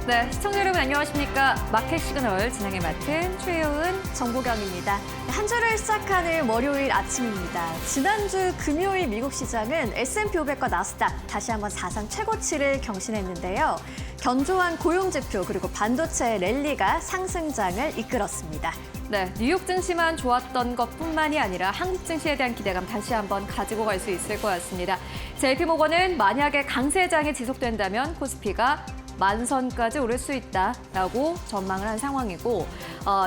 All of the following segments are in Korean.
네, 시청자 여러분 안녕하십니까. 마켓 시그널 진행에 맡은 최효은, 정보경입니다. 한 주를 시작하는 월요일 아침입니다. 지난주 금요일 미국 시장은 S&P 500과 나스닥 다시 한번 사상 최고치를 경신했는데요. 견조한 고용지표 그리고 반도체 랠리가 상승장을 이끌었습니다. 네, 뉴욕 증시만 좋았던 것뿐만이 아니라 한국 증시에 대한 기대감 다시 한번 가지고 갈 수 있을 것 같습니다. JP모건은 만약에 강세장이 지속된다면 코스피가 만선까지 오를 수 있다라고 전망을 한 상황이고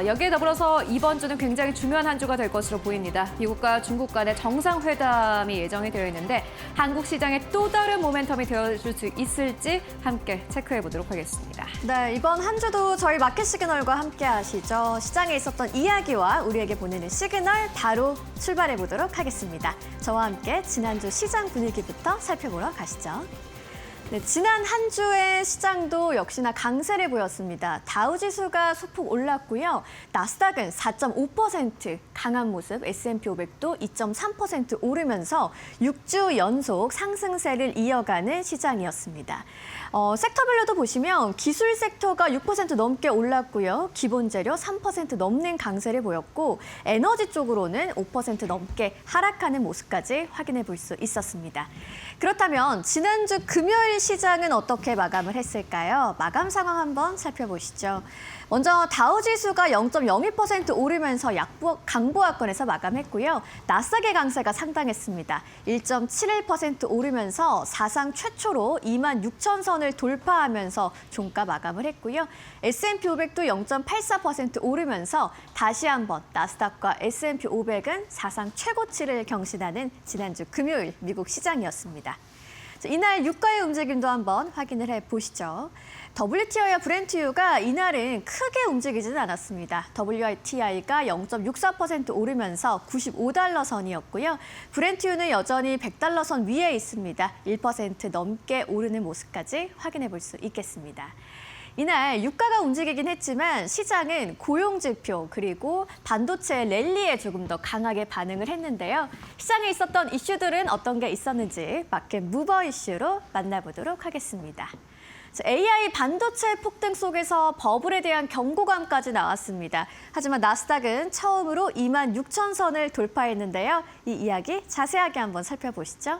여기에 더불어서 이번 주는 굉장히 중요한 한 주가 될 것으로 보입니다. 미국과 중국 간의 정상회담이 예정이 되어 있는데 한국 시장에 또 다른 모멘텀이 되어줄 수 있을지 함께 체크해 보도록 하겠습니다. 네, 이번 한 주도 저희 마켓 시그널과 함께 하시죠. 시장에 있었던 이야기와 우리에게 보내는 시그널 바로 출발해 보도록 하겠습니다. 저와 함께 지난주 시장 분위기부터 살펴보러 가시죠. 네, 지난 한 주의 시장도 역시나 강세를 보였습니다. 다우지수가 소폭 올랐고요. 나스닥은 4.5% 강한 모습, S&P 500도 2.3% 오르면서 6주 연속 상승세를 이어가는 시장이었습니다. 섹터별로도 보시면 기술 섹터가 6% 넘게 올랐고요. 기본재료 3% 넘는 강세를 보였고 에너지 쪽으로는 5% 넘게 하락하는 모습까지 확인해 볼 수 있었습니다. 그렇다면 지난주 금요일 시장은 어떻게 마감을 했을까요? 마감 상황 한번 살펴보시죠. 먼저 다우지수가 0.02% 오르면서 강보합권에서 마감했고요. 나스닥의 강세가 상당했습니다. 1.71% 오르면서 사상 최초로 26,000선을 돌파하면서 종가 마감을 했고요. S&P 500도 0.84% 오르면서 다시 한번 나스닥과 S&P 500은 사상 최고치를 경신하는 지난주 금요일 미국 시장이었습니다. 이날 유가의 움직임도 한번 확인을 해보시죠. WTI와 브렌트유가 이날은 크게 움직이지는 않았습니다. WTI가 0.64% 오르면서 95달러 선이었고요. 브렌트유는 여전히 100달러 선 위에 있습니다. 1% 넘게 오르는 모습까지 확인해 볼 수 있겠습니다. 이날 유가가 움직이긴 했지만 시장은 고용지표 그리고 반도체 랠리에 조금 더 강하게 반응을 했는데요. 시장에 있었던 이슈들은 어떤 게 있었는지 마켓 무버 이슈로 만나보도록 하겠습니다. AI 반도체 폭등 속에서 버블에 대한 경고감까지 나왔습니다. 하지만 나스닥은 처음으로 26,000선을 돌파했는데요. 이 이야기 자세하게 한번 살펴보시죠.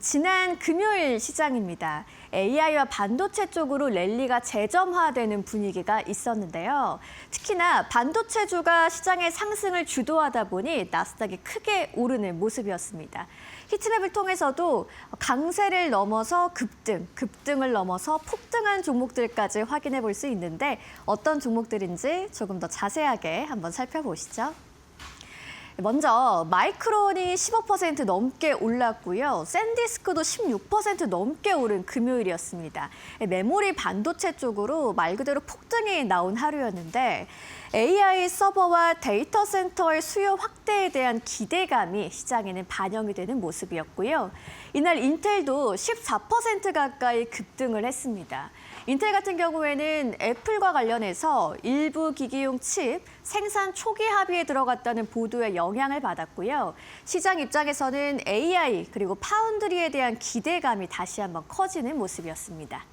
지난 금요일 시장입니다. AI와 반도체 쪽으로 랠리가 재점화되는 분위기가 있었는데요. 특히나 반도체주가 시장의 상승을 주도하다 보니 나스닥이 크게 오르는 모습이었습니다. 히트맵을 통해서도 강세를 넘어서 급등을 넘어서 폭등한 종목들까지 확인해 볼 수 있는데 어떤 종목들인지 조금 더 자세하게 한번 살펴보시죠. 먼저 마이크론이 15% 넘게 올랐고요. 샌디스크도 16% 넘게 오른 금요일이었습니다. 메모리 반도체 쪽으로 말 그대로 폭등이 나온 하루였는데 AI 서버와 데이터 센터의 수요 확대에 대한 기대감이 시장에는 반영이 되는 모습이었고요. 이날 인텔도 14% 가까이 급등을 했습니다. 인텔 같은 경우에는 애플과 관련해서 일부 기기용 칩 생산 초기 합의에 들어갔다는 보도에 영향을 받았고요. 시장 입장에서는 AI 그리고 파운드리에 대한 기대감이 다시 한번 커지는 모습이었습니다.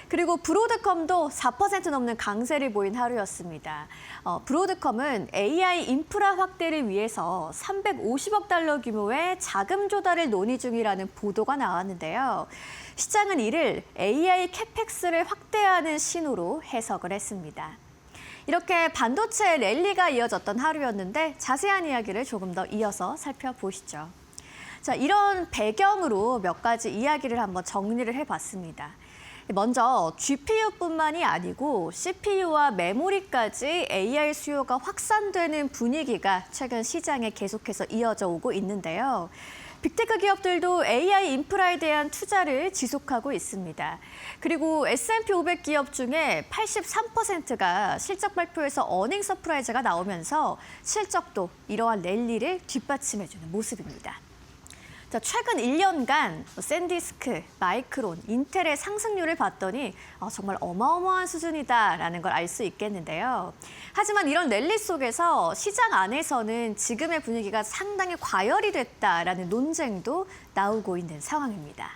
그리고 브로드컴도 4% 넘는 강세를 보인 하루였습니다. 브로드컴은 AI 인프라 확대를 위해서 350억 달러 규모의 자금 조달을 논의 중이라는 보도가 나왔는데요. 시장은 이를 AI 캐펙스를 확대하는 신호로 해석을 했습니다. 이렇게 반도체 랠리가 이어졌던 하루였는데 자세한 이야기를 조금 더 이어서 살펴보시죠. 자, 이런 배경으로 몇 가지 이야기를 한번 정리를 해봤습니다. 먼저 GPU뿐만이 아니고 CPU와 메모리까지 AI 수요가 확산되는 분위기가 최근 시장에 계속해서 이어져 오고 있는데요. 빅테크 기업들도 AI 인프라에 대한 투자를 지속하고 있습니다. 그리고 S&P 500 기업 중에 83%가 실적 발표에서 어닝 서프라이즈가 나오면서 실적도 이러한 랠리를 뒷받침해주는 모습입니다. 자, 최근 1년간 샌디스크, 마이크론, 인텔의 상승률을 봤더니 정말 어마어마한 수준이다라는 걸 알 수 있겠는데요. 하지만 이런 랠리 속에서 시장 안에서는 지금의 분위기가 상당히 과열이 됐다라는 논쟁도 나오고 있는 상황입니다.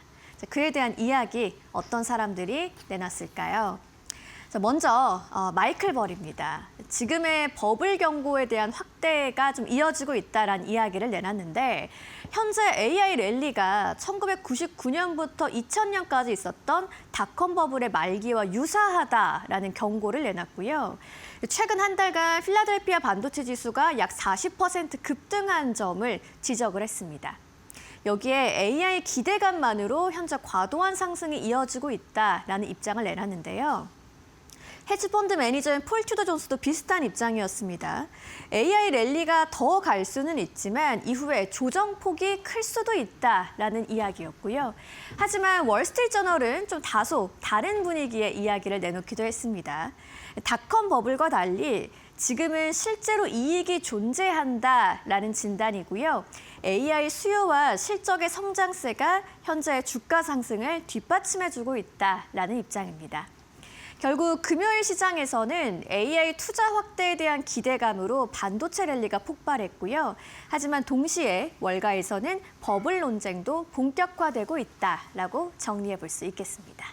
그에 대한 이야기 어떤 사람들이 내놨을까요? 먼저 마이클 벌입니다. 지금의 버블 경고에 대한 확대가 좀 이어지고 있다라는 이야기를 내놨는데 현재 AI 랠리가 1999년부터 2000년까지 있었던 닷컴 버블의 말기와 유사하다라는 경고를 내놨고요. 최근 한 달간 필라델피아 반도체 지수가 약 40% 급등한 점을 지적을 했습니다. 여기에 AI 기대감만으로 현재 과도한 상승이 이어지고 있다라는 입장을 내놨는데요. 헤지펀드 매니저인 폴 튜더 존스도 비슷한 입장이었습니다. AI 랠리가 더 갈 수는 있지만 이후에 조정폭이 클 수도 있다라는 이야기였고요. 하지만 월스트리트저널은 좀 다소 다른 분위기의 이야기를 내놓기도 했습니다. 닷컴 버블과 달리 지금은 실제로 이익이 존재한다라는 진단이고요. AI 수요와 실적의 성장세가 현재 주가 상승을 뒷받침해주고 있다라는 입장입니다. 결국 금요일 시장에서는 AI 투자 확대에 대한 기대감으로 반도체 랠리가 폭발했고요. 하지만 동시에 월가에서는 버블 논쟁도 본격화되고 있다라고 정리해 볼 수 있겠습니다.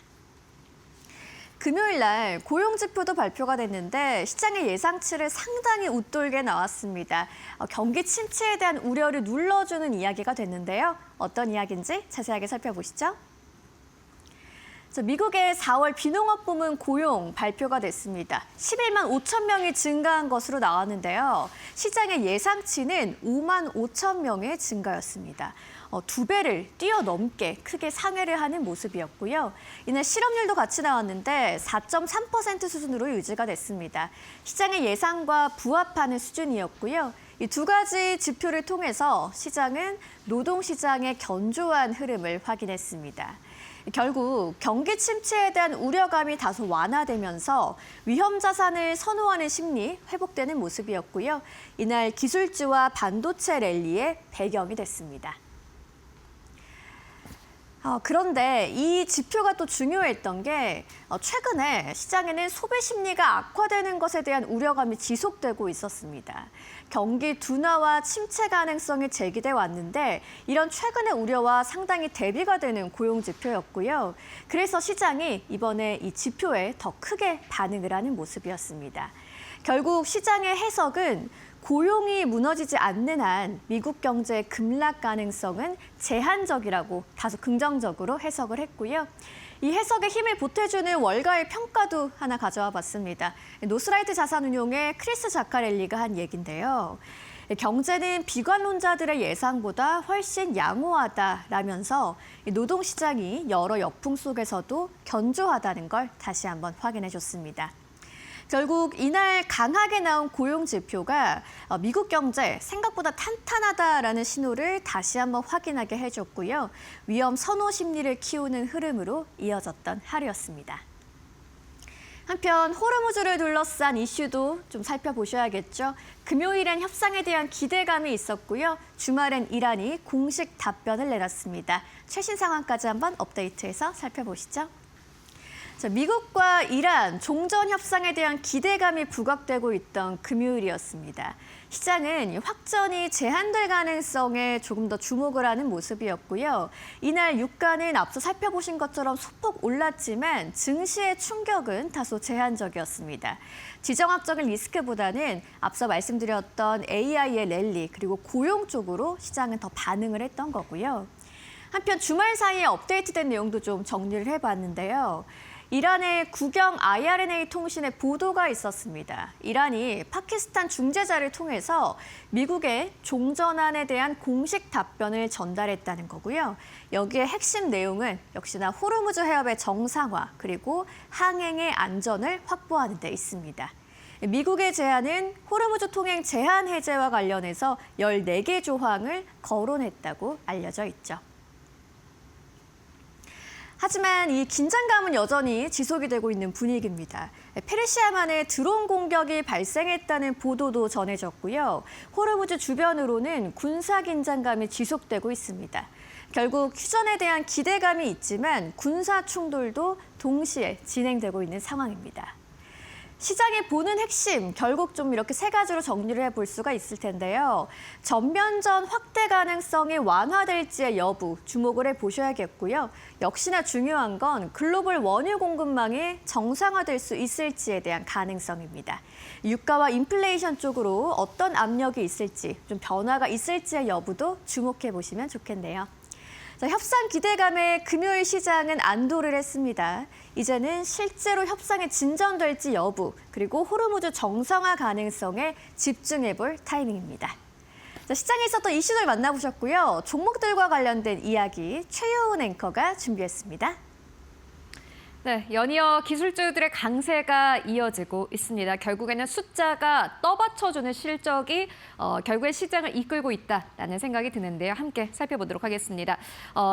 금요일 날 고용지표도 발표가 됐는데 시장의 예상치를 상당히 웃돌게 나왔습니다. 경기 침체에 대한 우려를 눌러주는 이야기가 됐는데요. 어떤 이야기인지 자세하게 살펴보시죠. 미국의 4월 비농업 부문 고용 발표가 됐습니다. 11만 5천 명이 증가한 것으로 나왔는데요. 시장의 예상치는 5만 5천 명의 증가였습니다. 2배를 뛰어넘게 크게 상회를 하는 모습이었고요. 이날 실업률도 같이 나왔는데 4.3% 수준으로 유지가 됐습니다. 시장의 예상과 부합하는 수준이었고요. 이 두 가지 지표를 통해서 시장은 노동시장의 견조한 흐름을 확인했습니다. 결국 경기 침체에 대한 우려감이 다소 완화되면서 위험 자산을 선호하는 심리 회복되는 모습이었고요. 이날 기술주와 반도체 랠리의 배경이 됐습니다. 그런데 이 지표가 또 중요했던 게 최근에 시장에는 소비 심리가 악화되는 것에 대한 우려감이 지속되고 있었습니다. 경기 둔화와 침체 가능성이 제기돼 왔는데 이런 최근의 우려와 상당히 대비가 되는 고용 지표였고요. 그래서 시장이 이번에 이 지표에 더 크게 반응을 하는 모습이었습니다. 결국 시장의 해석은 고용이 무너지지 않는 한 미국 경제의 급락 가능성은 제한적이라고 다소 긍정적으로 해석을 했고요. 이 해석에 힘을 보태주는 월가의 평가도 하나 가져와 봤습니다. 노스라이트 자산운용의 크리스 자카렐리가 한 얘긴데요. 경제는 비관론자들의 예상보다 훨씬 양호하다라면서 노동시장이 여러 역풍 속에서도 견조하다는 걸 다시 한번 확인해 줬습니다. 결국 이날 강하게 나온 고용 지표가 미국 경제 생각보다 탄탄하다라는 신호를 다시 한번 확인하게 해줬고요. 위험 선호 심리를 키우는 흐름으로 이어졌던 하루였습니다. 한편 호르무즈를 둘러싼 이슈도 좀 살펴보셔야겠죠. 금요일엔 협상에 대한 기대감이 있었고요. 주말엔 이란이 공식 답변을 내놨습니다. 최신 상황까지 한번 업데이트해서 살펴보시죠. 미국과 이란 종전 협상에 대한 기대감이 부각되고 있던 금요일이었습니다. 시장은 확전이 제한될 가능성에 조금 더 주목을 하는 모습이었고요. 이날 유가는 앞서 살펴보신 것처럼 소폭 올랐지만 증시의 충격은 다소 제한적이었습니다. 지정학적인 리스크보다는 앞서 말씀드렸던 AI의 랠리 그리고 고용 쪽으로 시장은 더 반응을 했던 거고요. 한편 주말 사이에 업데이트된 내용도 좀 정리를 해봤는데요. 이란의 국영 IRNA 통신의 보도가 있었습니다. 이란이 파키스탄 중재자를 통해서 미국의 종전안에 대한 공식 답변을 전달했다는 거고요. 여기에 핵심 내용은 역시나 호르무즈 해협의 정상화 그리고 항행의 안전을 확보하는 데 있습니다. 미국의 제안은 호르무즈 통행 제한 해제와 관련해서 14개 조항을 거론했다고 알려져 있죠. 하지만 이 긴장감은 여전히 지속이 되고 있는 분위기입니다. 페르시아만에 드론 공격이 발생했다는 보도도 전해졌고요. 호르무즈 주변으로는 군사 긴장감이 지속되고 있습니다. 결국 휴전에 대한 기대감이 있지만 군사 충돌도 동시에 진행되고 있는 상황입니다. 시장이 보는 핵심, 결국 좀 이렇게 세 가지로 정리를 해볼 수가 있을 텐데요. 전면전 확대 가능성이 완화될지의 여부 주목을 해보셔야겠고요. 역시나 중요한 건 글로벌 원유 공급망이 정상화될 수 있을지에 대한 가능성입니다. 유가와 인플레이션 쪽으로 어떤 압력이 있을지, 좀 변화가 있을지의 여부도 주목해 보시면 좋겠네요. 자, 협상 기대감에 금요일 시장은 안도를 했습니다. 이제는 실제로 협상이 진전될지 여부, 그리고 호르무즈 정상화 가능성에 집중해 볼 타이밍입니다. 자, 시장에 있었던 이슈들 만나보셨고요. 종목들과 관련된 이야기 최효은 앵커가 준비했습니다. 네, 연이어 기술주들의 강세가 이어지고 있습니다. 결국에는 숫자가 떠받쳐주는 실적이 결국에 시장을 이끌고 있다라는 생각이 드는데요. 함께 살펴보도록 하겠습니다.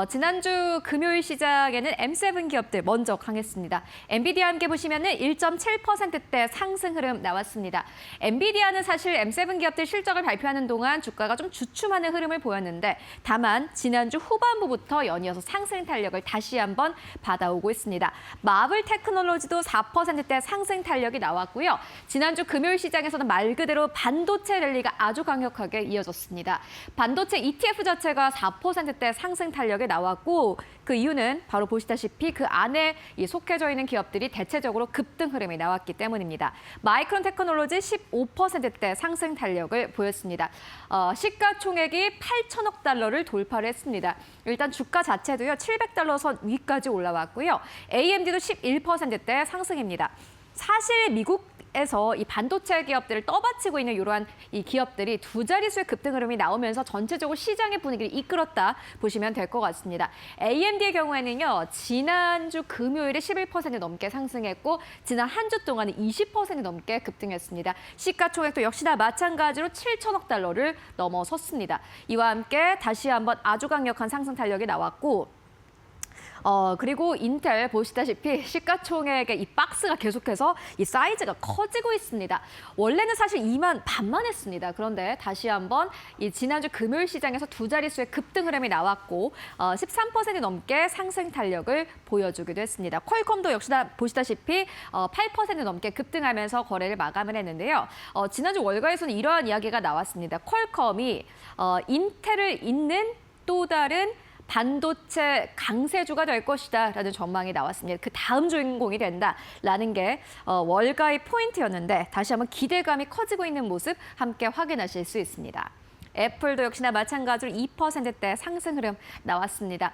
지난주 금요일 시장에는 M7 기업들 먼저 강했습니다. 엔비디아 함께 보시면은 1.7%대 상승 흐름 나왔습니다. 엔비디아는 사실 M7 기업들 실적을 발표하는 동안 주가가 좀 주춤하는 흐름을 보였는데 다만 지난주 후반부부터 연이어서 상승 탄력을 다시 한번 받아오고 있습니다. 마블 테크놀로지도 4%대 상승 탄력이 나왔고요. 지난주 금요일 시장에서는 말 그대로 반도체 랠리가 아주 강력하게 이어졌습니다. 반도체 ETF 자체가 4%대 상승 탄력이 나왔고 그 이유는 바로 보시다시피 그 안에 속해져 있는 기업들이 대체적으로 급등 흐름이 나왔기 때문입니다. 마이크론 테크놀로지 15%대 상승 탄력을 보였습니다. 시가총액이 8천억 달러를 돌파를 했습니다. 일단 주가 자체도요 700달러 선 위까지 올라왔고요. AMD도 11%대 상승입니다. 사실 미국에서 이 반도체 기업들을 떠받치고 있는 이러한 이 기업들이 두 자릿수의 급등 흐름이 나오면서 전체적으로 시장의 분위기를 이끌었다 보시면 될 것 같습니다. AMD의 경우에는요, 지난주 금요일에 11% 넘게 상승했고 지난 한 주 동안은 20% 넘게 급등했습니다. 시가총액도 역시나 마찬가지로 7천억 달러를 넘어섰습니다. 이와 함께 다시 한번 아주 강력한 상승 탄력이 나왔고 그리고 인텔 보시다시피 시가총액의 이 박스가 계속해서 이 사이즈가 커지고 있습니다. 원래는 사실 2만 반만 했습니다. 그런데 다시 한번 이 지난주 금요일 시장에서 두 자릿수의 급등 흐름이 나왔고 13% 넘게 상승 탄력을 보여주기도 했습니다. 퀄컴도 역시나 보시다시피 8% 넘게 급등하면서 거래를 마감을 했는데요. 지난주 월가에서는 이러한 이야기가 나왔습니다. 퀄컴이 인텔을 잇는 또 다른 반도체 강세주가 될 것이다라는 전망이 나왔습니다. 그 다음 주인공이 된다라는 게 월가의 포인트였는데 다시 한번 기대감이 커지고 있는 모습 함께 확인하실 수 있습니다. 애플도 역시나 마찬가지로 2%대 상승 흐름 나왔습니다.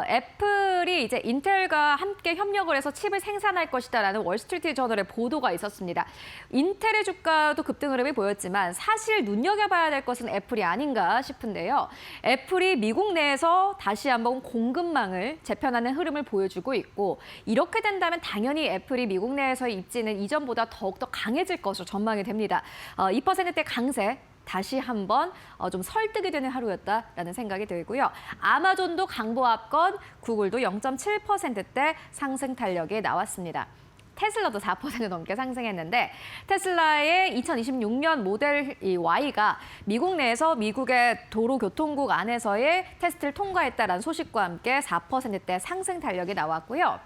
애플이 이제 인텔과 함께 협력을 해서 칩을 생산할 것이다라는 월스트리트 저널의 보도가 있었습니다. 인텔의 주가도 급등 흐름이 보였지만 사실 눈여겨봐야 될 것은 애플이 아닌가 싶은데요. 애플이 미국 내에서 다시 한번 공급망을 재편하는 흐름을 보여주고 있고 이렇게 된다면 당연히 애플이 미국 내에서의 입지는 이전보다 더욱더 강해질 것으로 전망이 됩니다. 2%대 강세 다시 한번 좀 설득이 되는 하루였다라는 생각이 들고요. 아마존도 강보합권, 구글도 0.7%대 상승 탄력이 나왔습니다. 테슬라도 4% 넘게 상승했는데 테슬라의 2026년 모델 Y가 미국 내에서 미국의 도로교통국 안에서의 테스트를 통과했다라는 소식과 함께 4%대 상승 탄력이 나왔고요.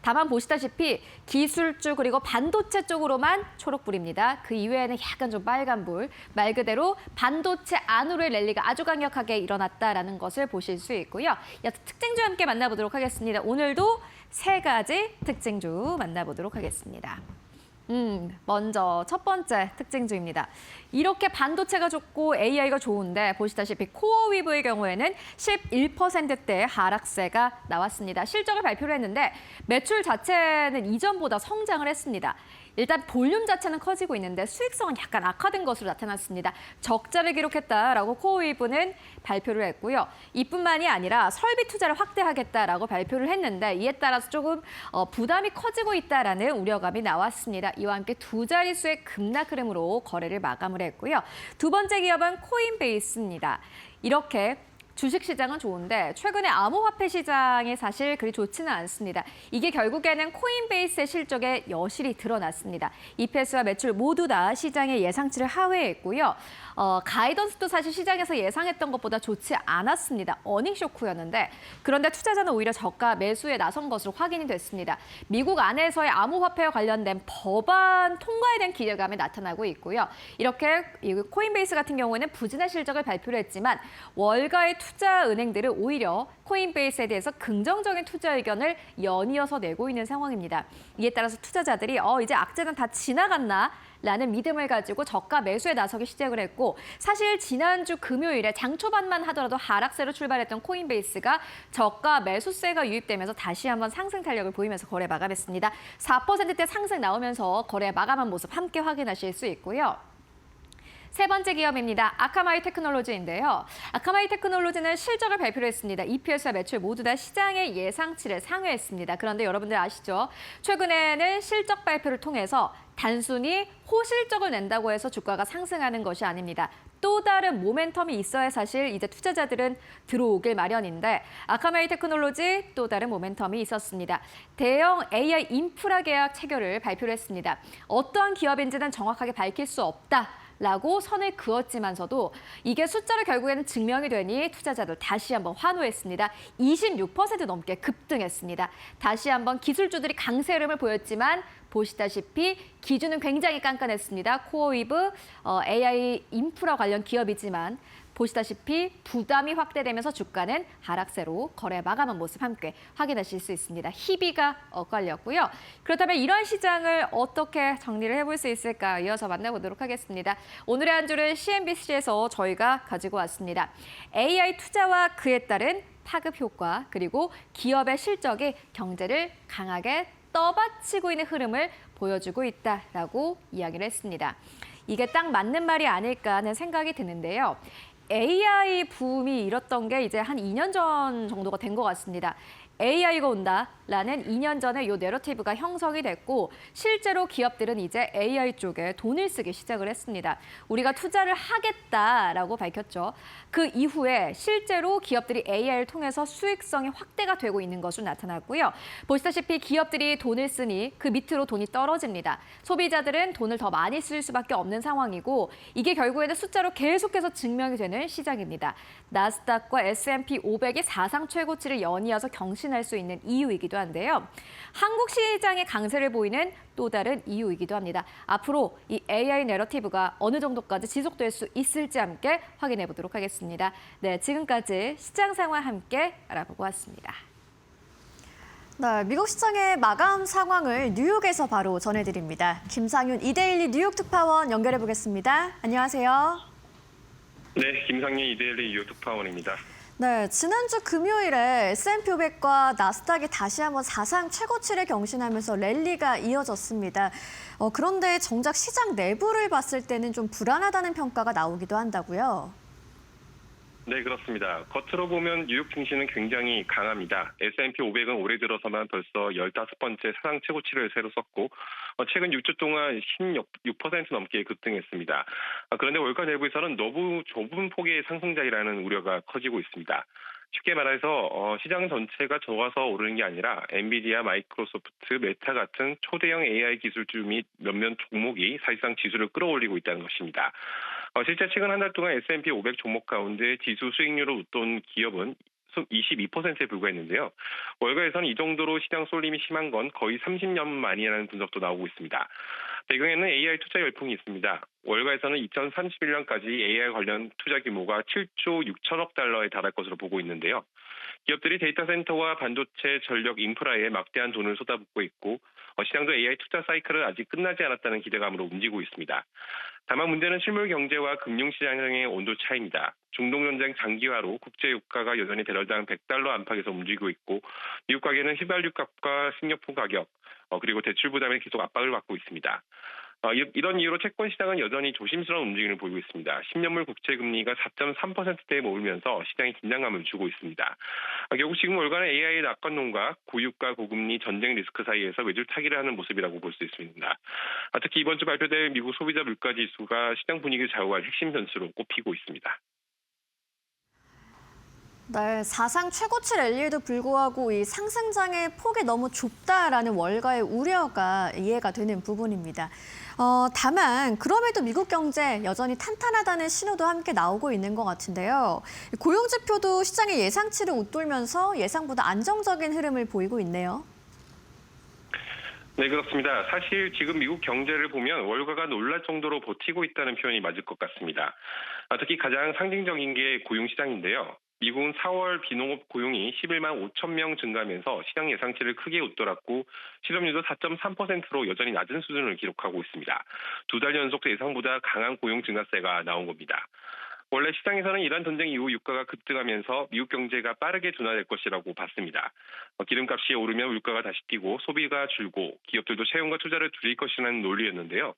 다만 보시다시피 기술주 그리고 반도체 쪽으로만 초록불입니다. 그 이외에는 약간 좀 빨간불, 말 그대로 반도체 안으로의 랠리가 아주 강력하게 일어났다라는 것을 보실 수 있고요. 특징주 함께 만나보도록 하겠습니다. 오늘도 세 가지 특징주 만나보도록 하겠습니다. 먼저 첫 번째 특징주입니다. 이렇게 반도체가 좋고 AI가 좋은데 보시다시피 코어위브의 경우에는 11%대의 하락세가 나왔습니다. 실적을 발표를 했는데 매출 자체는 이전보다 성장을 했습니다. 일단 볼륨 자체는 커지고 있는데 수익성은 약간 악화된 것으로 나타났습니다. 적자를 기록했다라고 코어위브는 발표를 했고요. 이뿐만이 아니라 설비 투자를 확대하겠다라고 발표를 했는데 이에 따라서 조금 부담이 커지고 있다라는 우려감이 나왔습니다. 이와 함께 두 자릿수의 급락 흐름으로 거래를 마감을 했고요. 두 번째 기업은 코인베이스입니다. 이렇게 주식시장은 좋은데 최근에 암호화폐 시장이 사실 그리 좋지는 않습니다. 이게 결국에는 코인베이스의 실적에 여실히 드러났습니다. EPS와 매출 모두 다 시장의 예상치를 하회했고요. 가이던스도 사실 시장에서 예상했던 것보다 좋지 않았습니다. 어닝 쇼크였는데 그런데 투자자는 오히려 저가 매수에 나선 것으로 확인이 됐습니다. 미국 안에서의 암호화폐와 관련된 법안 통과에 대한 기대감이 나타나고 있고요. 이렇게 코인베이스 같은 경우에는 부진한 실적을 발표를 했지만 월가의 투자 은행들은 오히려 코인베이스에 대해서 긍정적인 투자 의견을 연이어서 내고 있는 상황입니다. 이에 따라서 투자자들이 이제 악재는 다 지나갔나? 라는 믿음을 가지고 저가 매수에 나서기 시작을 했고 사실 지난주 금요일에 장 초반만 하더라도 하락세로 출발했던 코인베이스가 저가 매수세가 유입되면서 다시 한번 상승 탄력을 보이면서 거래 마감했습니다. 4%대 상승 나오면서 거래 마감한 모습 함께 확인하실 수 있고요. 세 번째 기업입니다. 아카마이 테크놀로지인데요. 아카마이 테크놀로지는 실적을 발표를 했습니다. EPS와 매출 모두 다 시장의 예상치를 상회했습니다. 그런데 여러분들 아시죠? 최근에는 실적 발표를 통해서 단순히 호실적을 낸다고 해서 주가가 상승하는 것이 아닙니다. 또 다른 모멘텀이 있어야 사실 이제 투자자들은 들어오길 마련인데 아카마이 테크놀로지 또 다른 모멘텀이 있었습니다. 대형 AI 인프라 계약 체결을 발표를 했습니다. 어떠한 기업인지는 정확하게 밝힐 수 없다. 라고 선을 그었지만서도 이게 숫자로 결국에는 증명이 되니 투자자들 다시 한번 환호했습니다. 26% 넘게 급등했습니다. 다시 한번 기술주들이 강세 흐름을 보였지만 보시다시피 기준은 굉장히 깐깐했습니다. 코어위브 AI 인프라 관련 기업이지만 보시다시피 부담이 확대되면서 주가는 하락세로 거래 마감한 모습 함께 확인하실 수 있습니다. 희비가 엇갈렸고요. 그렇다면 이런 시장을 어떻게 정리를 해볼 수 있을까 이어서 만나보도록 하겠습니다. 오늘의 한 주를 CNBC에서 저희가 가지고 왔습니다. AI 투자와 그에 따른 파급 효과 그리고 기업의 실적이 경제를 강하게 떠받치고 있는 흐름을 보여주고 있다라고 이야기를 했습니다. 이게 딱 맞는 말이 아닐까 하는 생각이 드는데요. AI 붐이 일었던 게 이제 한 2년 전 정도가 된 것 같습니다. AI가 온다라는 2년 전에 이 내러티브가 형성이 됐고 실제로 기업들은 이제 AI 쪽에 돈을 쓰기 시작을 했습니다. 우리가 투자를 하겠다라고 밝혔죠. 그 이후에 실제로 기업들이 AI를 통해서 수익성이 확대가 되고 있는 것으로 나타났고요. 보시다시피 기업들이 돈을 쓰니 그 밑으로 돈이 떨어집니다. 소비자들은 돈을 더 많이 쓸 수밖에 없는 상황이고 이게 결국에는 숫자로 계속해서 증명이 되는 시장입니다. 나스닥과 S&P 500이 사상 최고치를 연이어서 경신할 수 있는 이유이기도 한데요. 한국 시장의 강세를 보이는 또 다른 이유이기도 합니다. 앞으로 이 AI 내러티브가 어느 정도까지 지속될 수 있을지 함께 확인해 보도록 하겠습니다. 네, 지금까지 시장 상황 함께 알아보고 왔습니다. 네, 미국 시장의 마감 상황을 뉴욕에서 바로 전해드립니다. 김상윤 이데일리 뉴욕 특파원 연결해 보겠습니다. 안녕하세요. 네, 김상윤 이데일리 뉴욕 특파원입니다. 네, 지난주 금요일에 S&P 500과 나스닥이 다시 한번 사상 최고치를 경신하면서 랠리가 이어졌습니다. 그런데 정작 시장 내부를 봤을 때는 좀 불안하다는 평가가 나오기도 한다고요. 네, 그렇습니다. 겉으로 보면 뉴욕 증시는 굉장히 강합니다. S&P 500은 올해 들어서만 벌써 15번째 사상 최고치를 새로 썼고 최근 6주 동안 16% 넘게 급등했습니다. 그런데 월가 내부에서는 너무 좁은 폭의 상승장이라는 우려가 커지고 있습니다. 쉽게 말해서 시장 전체가 좋아서 오르는 게 아니라 엔비디아, 마이크로소프트, 메타 같은 초대형 AI 기술주 및 몇몇 종목이 사실상 지수를 끌어올리고 있다는 것입니다. 실제 최근 한 달 동안 S&P 500 종목 가운데 지수 수익률을 웃돈 기업은 22%에 불과했는데요. 월가에서는 이 정도로 시장 쏠림이 심한 건 거의 30년 만이라는 분석도 나오고 있습니다. 배경에는 AI 투자 열풍이 있습니다. 월가에서는 2031년까지 AI 관련 투자 규모가 7조 6천억 달러에 달할 것으로 보고 있는데요. 기업들이 데이터 센터와 반도체 전력 인프라에 막대한 돈을 쏟아붓고 있고 시장도 AI 투자 사이클은 아직 끝나지 않았다는 기대감으로 움직이고 있습니다. 다만 문제는 실물 경제와 금융시장의 온도 차이입니다. 중동 전쟁 장기화로 국제 유가가 여전히 배럴당 100달러 안팎에서 움직이고 있고 미국 가계는 휘발유 값과 식료품 가격 그리고 대출 부담에 계속 압박을 받고 있습니다. 이런 이유로 채권 시장은 여전히 조심스러운 움직임을 보이고 있습니다. 10년물 국채 금리가 4.3%대에 머물면서 시장에 긴장감을 주고 있습니다. 결국 지금 월간의 AI 낙관론과 고유가 고금리 전쟁 리스크 사이에서 외줄타기를 하는 모습이라고 볼 수 있습니다. 특히 이번 주 발표될 미국 소비자 물가지수가 시장 분위기를 좌우할 핵심 변수로 꼽히고 있습니다. 네, 사상 최고치 랠리에도 불구하고 이 상승장의 폭이 너무 좁다라는 월가의 우려가 이해가 되는 부분입니다. 다만 그럼에도 미국 경제 여전히 탄탄하다는 신호도 함께 나오고 있는 것 같은데요. 고용 지표도 시장의 예상치를 웃돌면서 예상보다 안정적인 흐름을 보이고 있네요. 네, 그렇습니다. 사실 지금 미국 경제를 보면 월가가 놀랄 정도로 버티고 있다는 표현이 맞을 것 같습니다. 특히 가장 상징적인 게 고용시장인데요. 미국은 4월 비농업 고용이 11만 5천 명 증가하면서 시장 예상치를 크게 웃돌았고 실업률도 4.3%로 여전히 낮은 수준을 기록하고 있습니다. 2달 연속 예상보다 강한 고용 증가세가 나온 겁니다. 원래 시장에서는 이란 전쟁 이후 유가가 급등하면서 미국 경제가 빠르게 둔화될 것이라고 봤습니다. 기름값이 오르면 물가가 다시 뛰고 소비가 줄고 기업들도 채용과 투자를 줄일 것이라는 논리였는데요.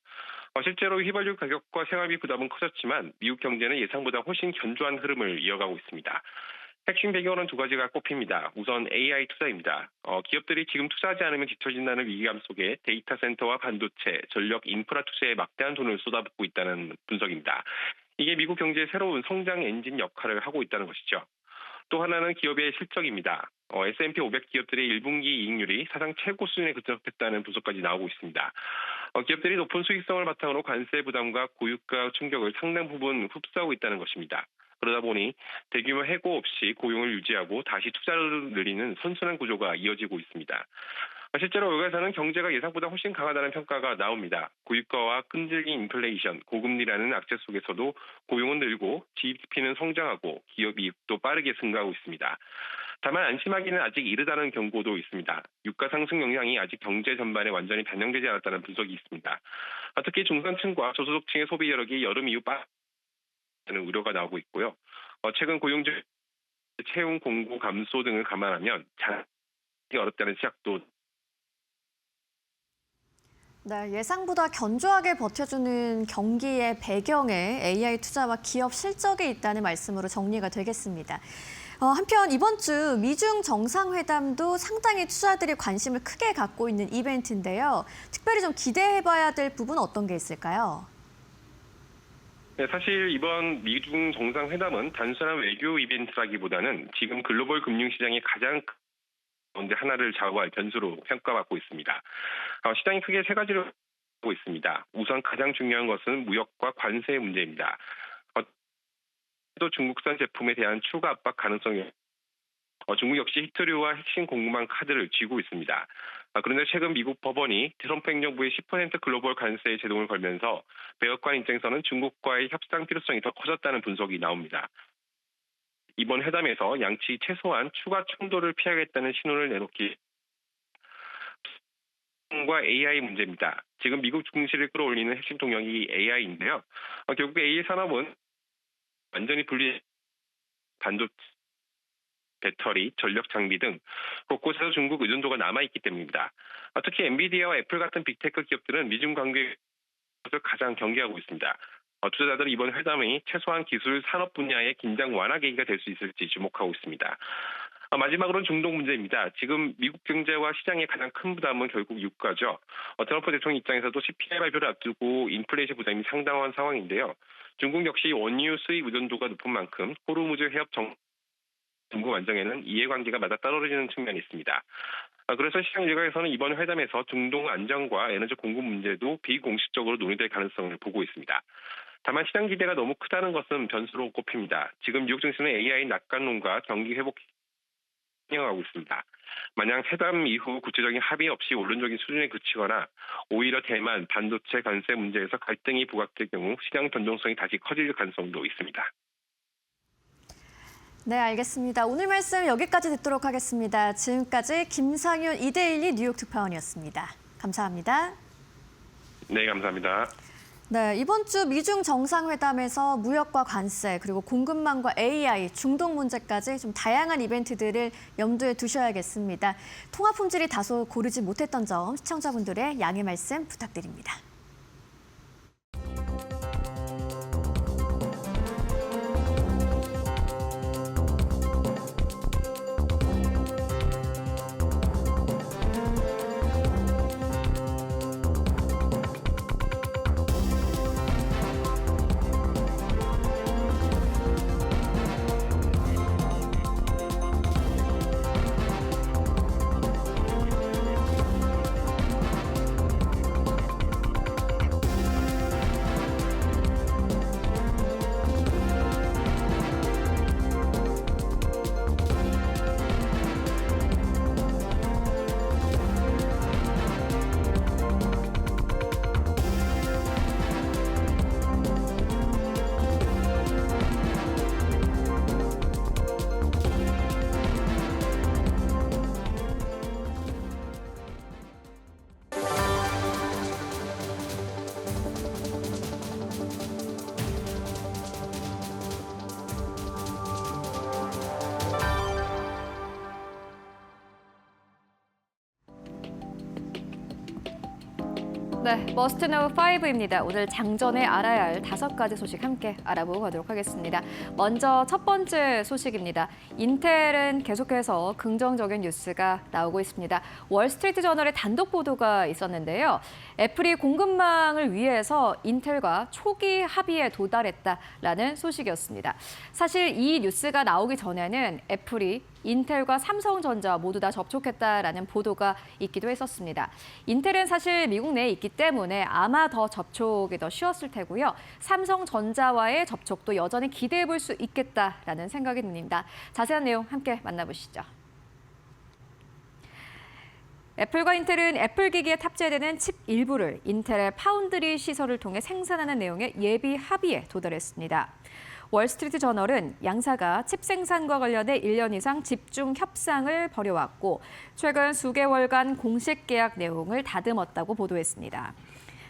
실제로 휘발유 가격과 생활비 부담은 커졌지만 미국 경제는 예상보다 훨씬 견조한 흐름을 이어가고 있습니다. 핵심 배경은 두 가지가 꼽힙니다. 우선 AI 투자입니다. 기업들이 지금 투자하지 않으면 뒤처진다는 위기감 속에 데이터 센터와 반도체, 전력, 인프라 투자에 막대한 돈을 쏟아붓고 있다는 분석입니다. 이게 미국 경제의 새로운 성장 엔진 역할을 하고 있다는 것이죠. 또 하나는 기업의 실적입니다. S&P 500 기업들의 1분기 이익률이 사상 최고 수준에 근접했다는 분석까지 나오고 있습니다. 기업들이 높은 수익성을 바탕으로 관세 부담과 고유가 충격을 상당 부분 흡수하고 있다는 것입니다. 그러다 보니 대규모 해고 없이 고용을 유지하고 다시 투자를 늘리는 선순환 구조가 이어지고 있습니다. 실제로 외국에서는 경제가 예상보다 훨씬 강하다는 평가가 나옵니다. 고유가와 끈질긴 인플레이션, 고금리라는 악재 속에서도 고용은 늘고 GDP는 성장하고 기업 이익도 빠르게 증가하고 있습니다. 다만 안심하기는 아직 이르다는 경고도 있습니다. 유가 상승 영향이 아직 경제 전반에 완전히 반영되지 않았다는 분석이 있습니다. 특히 중산층과 저소득층의 소비 여력이 여름 이후 빠르는 우려가 나오고 있고요. 최근 고용 채용 공고 감소 등을 감안하면 잘 어렵다는 시각도 네, 예상보다 견조하게 버텨주는 경기의 배경에 AI 투자와 기업 실적이 있다는 말씀으로 정리가 되겠습니다. 한편 이번 주 미중 정상회담도 상당히 투자들이 관심을 크게 갖고 있는 이벤트인데요. 특별히 좀 기대해봐야 될 부분 어떤 게 있을까요? 네, 사실 이번 미중 정상회담은 단순한 외교 이벤트라기보다는 지금 글로벌 금융시장의 가장 가운데 하나를 좌우할 변수로 평가받고 있습니다. 시장이 크게 세 가지로 보고 있습니다. 우선 가장 중요한 것은 무역과 관세 문제입니다. 또 중국산 제품에 대한 추가 압박 가능성이 중국 역시 히트류와 핵심 공급망 카드를 쥐고 있습니다. 그런데 최근 미국 법원이 트럼프 행정부의 10% 글로벌 관세에 제동을 걸면서 백악관 입장에서는 중국과의 협상 필요성이 더 커졌다는 분석이 나옵니다. 이번 회담에서 양측이 최소한 추가 충돌을 피하겠다는 신호를 내놓기 과 AI 문제입니다. 지금 미국 증시를 끌어올리는 핵심 동력이 AI인데요. 결국 AI 산업은 완전히 분리 반도체, 배터리, 전력 장비 등 곳곳에서 중국 의존도가 남아있기 때문입니다. 특히 엔비디아와 애플 같은 빅테크 기업들은 미중 관계를 가장 경계하고 있습니다. 투자자들은 이번 회담이 최소한 기술 산업 분야의 긴장 완화 계기가 될 수 있을지 주목하고 있습니다. 마지막으로는 중동 문제입니다. 지금 미국 경제와 시장의 가장 큰 부담은 결국 유가죠. 트럼프 대통령 입장에서도 CPI 발표를 앞두고 인플레이션 부담이 상당한 상황인데요. 중국 역시 원유 수입 의존도가 높은 만큼 호르무즈 해협 정부 완성에는 이해관계가 맞아떨어지는 측면이 있습니다. 그래서 시장 일각에서는 이번 회담에서 중동 안정과 에너지 공급 문제도 비공식적으로 논의될 가능성을 보고 있습니다. 다만 시장 기대가 너무 크다는 것은 변수로 꼽힙니다. 지금 미국 증시는 AI 낙관론과 경기 회복 진행하고 있습니다. 만약 회담 이후 구체적인 합의 없이 원론적인 수준에 그치거나 오히려 대만 반도체 관세 문제에서 갈등이 부각될 경우 시장 변동성이 다시 커질 가능성도 있습니다. 네, 알겠습니다. 오늘 말씀 여기까지 듣도록 하겠습니다. 지금까지 김상윤 이데일리 뉴욕 특파원이었습니다. 감사합니다. 네, 감사합니다. 네, 이번 주 미중 정상회담에서 무역과 관세, 그리고 공급망과 AI, 중동 문제까지 좀 다양한 이벤트들을 염두에 두셔야겠습니다. 통화 품질이 다소 고르지 못했던 점 시청자분들의 양해 말씀 부탁드립니다. 네, 머스트 노우 5입니다. 오늘 장전에 알아야 할 5가지 소식 함께 알아보고 가도록 하겠습니다. 먼저 첫 번째 소식입니다. 인텔은 계속해서 긍정적인 뉴스가 나오고 있습니다. 월스트리트 저널의 단독 보도가 있었는데요. 애플이 공급망을 위해서 인텔과 초기 합의에 도달했다라는 소식이었습니다. 사실 이 뉴스가 나오기 전에는 애플이 인텔과 삼성전자 모두 다 접촉했다라는 보도가 있기도 했었습니다. 인텔은 사실 미국 내에 있기 때문에 아마 더 접촉이 더 쉬웠을 테고요. 삼성전자와의 접촉도 여전히 기대해 볼 수 있겠다라는 생각이 듭니다. 자세한 내용 함께 만나보시죠. 애플과 인텔은 애플 기기에 탑재되는 칩 일부를 인텔의 파운드리 시설을 통해 생산하는 내용의 예비 합의에 도달했습니다. 월스트리트 저널은 양사가 칩 생산과 관련해 1년 이상 집중 협상을 벌여왔고 최근 수개월간 공식 계약 내용을 다듬었다고 보도했습니다.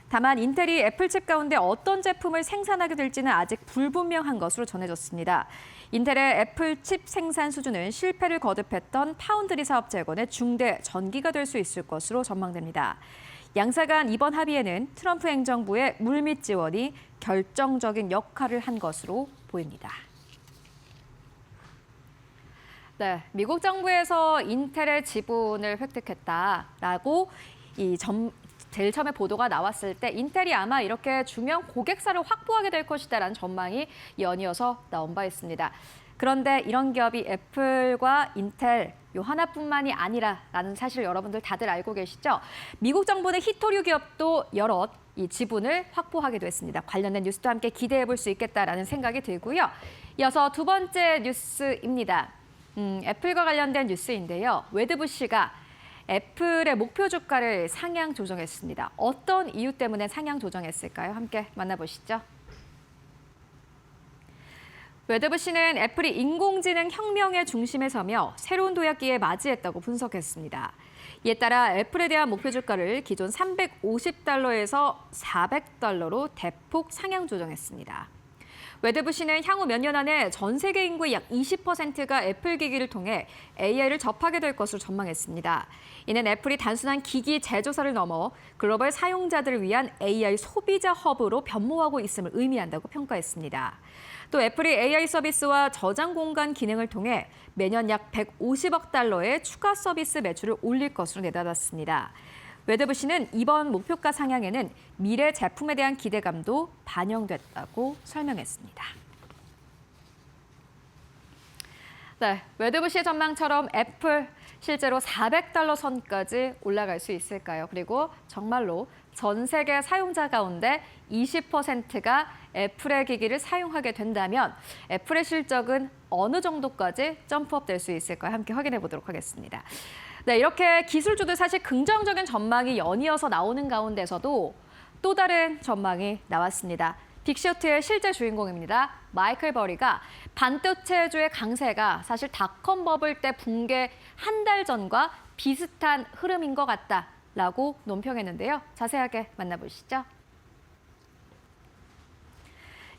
다만 인텔이 애플 칩 가운데 어떤 제품을 생산하게 될지는 아직 불분명한 것으로 전해졌습니다. 인텔의 애플 칩 생산 수준은 실패를 거듭했던 파운드리 사업 재건의 중대 전기가 될 수 있을 것으로 전망됩니다. 양사 간 이번 합의에는 트럼프 행정부의 물밑 지원이 결정적인 역할을 한 것으로 보입니다. 네, 미국 정부에서 인텔의 지분을 획득했다라고 제일 처음에 보도가 나왔을 때 인텔이 아마 이렇게 중요한 고객사를 확보하게 될 것이다라는 전망이 연이어서 나온 바 있습니다. 그런데 이런 기업이 애플과 인텔 요 하나뿐만이 아니라라는 사실 여러분들 다들 알고 계시죠? 미국 정부는 히토류 기업도 여럿 이 지분을 확보하기도 했습니다. 관련된 뉴스도 함께 기대해 볼 수 있겠다라는 생각이 들고요. 이어서 두 번째 뉴스입니다. 애플과 관련된 뉴스인데요. 웨드부시가 애플의 목표 주가를 상향 조정했습니다. 어떤 이유 때문에 상향 조정했을까요? 함께 만나보시죠. 웨드부시는 애플이 인공지능 혁명의 중심에 서며 새로운 도약기에 맞이했다고 분석했습니다. 이에 따라 애플에 대한 목표 주가를 기존 $350에서 $400로 대폭 상향 조정했습니다. 웨드부시는 향후 몇 년 안에 전 세계 인구의 약 20%가 애플 기기를 통해 AI를 접하게 될 것으로 전망했습니다. 이는 애플이 단순한 기기 제조사를 넘어 글로벌 사용자들을 위한 AI 소비자 허브로 변모하고 있음을 의미한다고 평가했습니다. 또 애플이 AI 서비스와 저장 공간 기능을 통해 매년 약 $150억 추가 서비스 매출을 올릴 것으로 내다봤습니다. 웨드부시는 이번 목표가 상향에는 미래 제품에 대한 기대감도 반영됐다고 설명했습니다. 네, 웨드부시의 전망처럼 애플 실제로 $400 선까지 올라갈 수 있을까요? 그리고 정말로 전 세계 사용자 가운데 20%가 애플의 기기를 사용하게 된다면 애플의 실적은 어느 정도까지 점프업 될 수 있을까요? 함께 확인해 보도록 하겠습니다. 네, 이렇게 기술주들 사실 긍정적인 전망이 연이어서 나오는 가운데서도 또 다른 전망이 나왔습니다. 빅쇼트의 실제 주인공입니다. 마이클 버리가 반도체주의 강세가 사실 닷컴 버블 때 붕괴 한 달 전과 비슷한 흐름인 것 같다라고 논평했는데요. 자세하게 만나보시죠.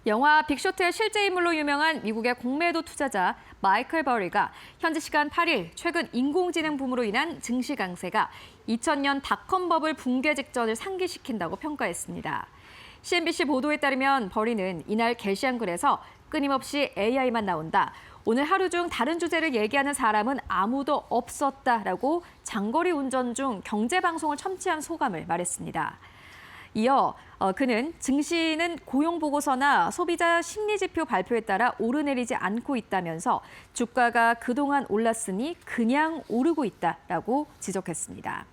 영화 빅쇼트의 실제 인물로 유명한 미국의 공매도 투자자 마이클 버리가 현지 시간 8일 최근 인공지능 붐으로 인한 증시 강세가 2000년 닷컴 버블 붕괴 직전을 상기시킨다고 평가했습니다. CNBC 보도에 따르면 버리는 이날 게시한 글에서 끊임없이 AI만 나온다. 오늘 하루 중 다른 주제를 얘기하는 사람은 아무도 없었다라고 장거리 운전 중 경제방송을 첨치한 소감을 말했습니다. 이어 그는 증시는 고용보고서나 소비자 심리지표 발표에 따라 오르내리지 않고 있다면서 주가가 그동안 올랐으니 그냥 오르고 있다라고 지적했습니다.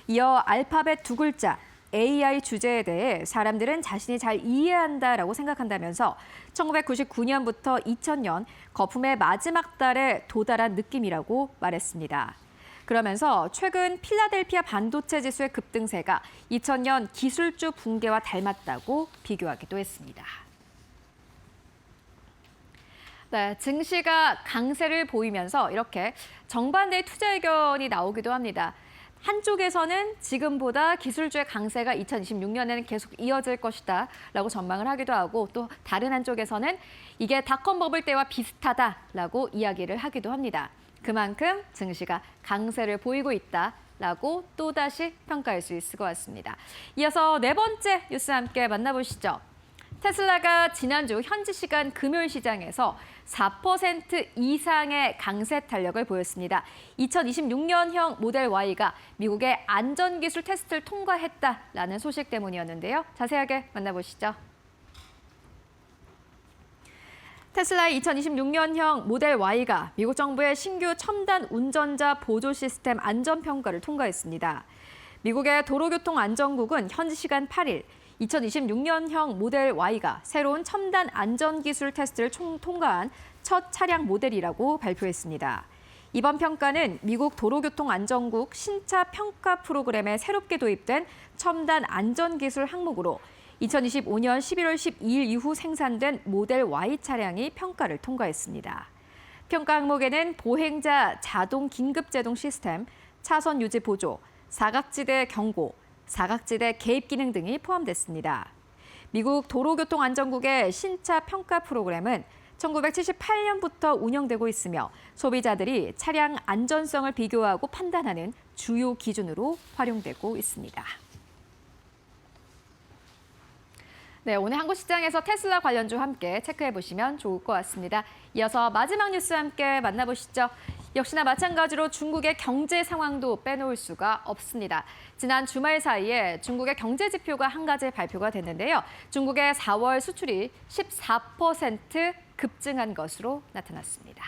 이어 알파벳 두 글자 AI 주제에 대해 사람들은 자신이 잘 이해한다라고 생각한다면서 1999년부터 2000년 거품의 마지막 달에 도달한 느낌이라고 말했습니다. 그러면서 최근 필라델피아 반도체 지수의 급등세가 2000년 기술주 붕괴와 닮았다고 비교하기도 했습니다. 네, 증시가 강세를 보이면서 이렇게 정반대의 투자 의견이 나오기도 합니다. 한쪽에서는 지금보다 기술주의 강세가 2026년에는 계속 이어질 것이다 라고 전망을 하기도 하고 또 다른 한쪽에서는 이게 닷컴 버블 때와 비슷하다라고 이야기를 하기도 합니다. 그만큼 증시가 강세를 보이고 있다라는 라고 또다시 평가할 수 있을 것 같습니다. 이어서 네 번째 뉴스 함께 만나보시죠. 테슬라가 지난주 현지 시간 금요일 시장에서 4% 이상의 강세 탄력을 보였습니다. 2026년형 모델 Y가 미국의 안전기술 테스트를 통과했다라는 소식 때문이었는데요. 자세하게 만나보시죠. 테슬라의 2026년형 모델 Y가 미국 정부의 신규 첨단 운전자 보조 시스템 안전평가를 통과했습니다. 미국의 도로교통안전국은 현지 시간 8일 2026년형 모델 Y가 새로운 첨단 안전기술 테스트를 통과한 첫 차량 모델이라고 발표했습니다. 이번 평가는 미국 도로교통안전국 신차 평가 프로그램에 새롭게 도입된 첨단 안전기술 항목으로 2025년 11월 12일 이후 생산된 모델 Y 차량이 평가를 통과했습니다. 평가 항목에는 보행자 자동 긴급제동 시스템, 차선 유지 보조, 사각지대 경고, 사각지대 개입 기능 등이 포함됐습니다. 미국 도로교통안전국의 신차 평가 프로그램은 1978년부터 운영되고 있으며 소비자들이 차량 안전성을 비교하고 판단하는 주요 기준으로 활용되고 있습니다. 네, 오늘 한국 시장에서 테슬라 관련주 함께 체크해 보시면 좋을 것 같습니다. 이어서 마지막 뉴스 함께 만나보시죠. 역시나 마찬가지로 중국의 경제 상황도 빼놓을 수가 없습니다. 지난 주말 사이에 중국의 경제 지표가 한 가지 발표가 됐는데요. 중국의 4월 수출이 14% 급증한 것으로 나타났습니다.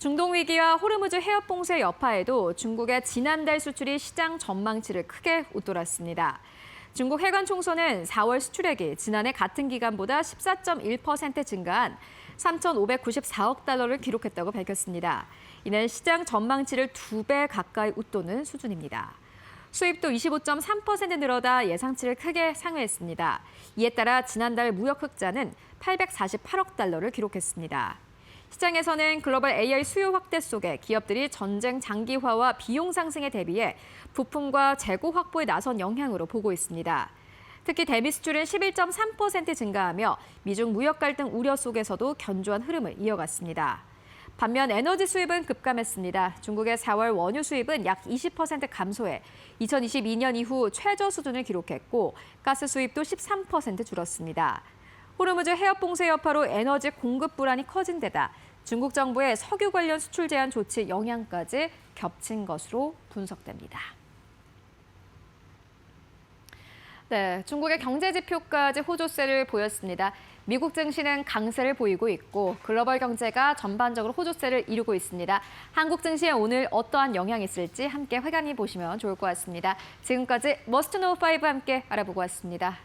중동 위기와 호르무즈 해협 봉쇄 여파에도 중국의 지난달 수출이 시장 전망치를 크게 웃돌았습니다. 중국 해관 총소는 4월 수출액이 지난해 같은 기간보다 14.1% 증가한 3,594억 달러를 기록했다고 밝혔습니다. 이는 시장 전망치를 2배 가까이 웃도는 수준입니다. 수입도 25.3% 늘어나 예상치를 크게 상회했습니다. 이에 따라 지난달 무역 흑자는 848억 달러를 기록했습니다. 시장에서는 글로벌 AI 수요 확대 속에 기업들이 전쟁 장기화와 비용 상승에 대비해 부품과 재고 확보에 나선 영향으로 보고 있습니다. 특히 대미 수출은 11.3% 증가하며 미중 무역 갈등 우려 속에서도 견조한 흐름을 이어갔습니다. 반면 에너지 수입은 급감했습니다. 중국의 4월 원유 수입은 약 20% 감소해 2022년 이후 최저 수준을 기록했고 가스 수입도 13% 줄었습니다. 호르무즈 해협 봉쇄 여파로 에너지 공급 불안이 커진 데다 중국 정부의 석유 관련 수출 제한 조치 영향까지 겹친 것으로 분석됩니다. 네, 중국의 경제 지표까지 호조세를 보였습니다. 미국 증시는 강세를 보이고 있고 글로벌 경제가 전반적으로 호조세를 이루고 있습니다. 한국 증시에 오늘 어떠한 영향이 있을지 함께 확인해 보시면 좋을 것 같습니다. 지금까지 머스트노우 5 함께 알아보고 왔습니다.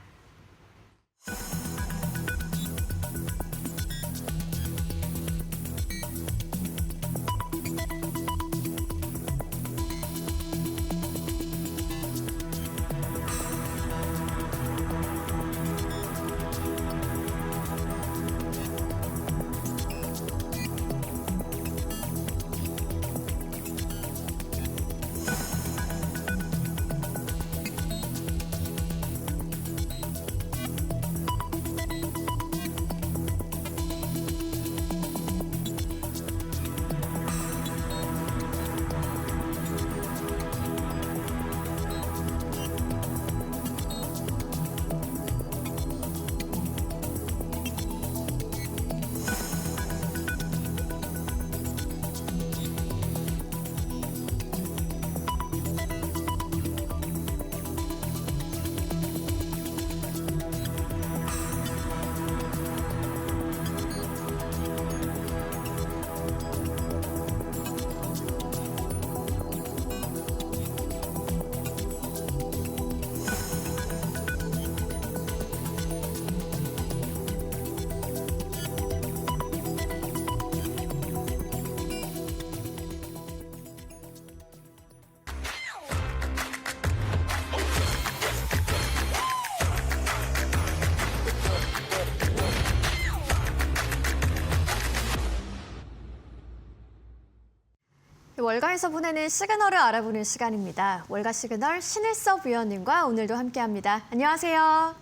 월가에서 보내는 시그널을 알아보는 시간입니다. 월가 시그널 신일섭 위원님과 오늘도 함께합니다. 안녕하세요.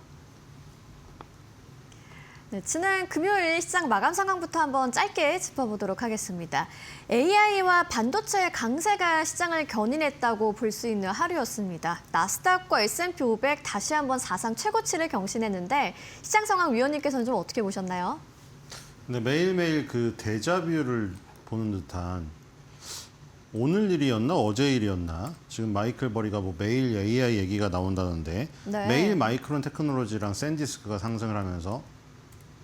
네, 지난 금요일 시장 마감 상황부터 한번 짧게 짚어보도록 하겠습니다. AI와 반도체의 강세가 시장을 견인했다고 볼 수 있는 하루였습니다. 나스닥과 S&P 500 다시 한번 사상 최고치를 경신했는데 시장 상황 위원님께서는 좀 어떻게 보셨나요? 근데 매일매일 그 데자뷰를 보는 듯한 오늘 일이었나 어제 일이었나 지금 마이클 버리가 뭐 매일 AI 얘기가 나온다는데 네. 매일 마이크론 테크놀로지랑 샌디스크가 상승을 하면서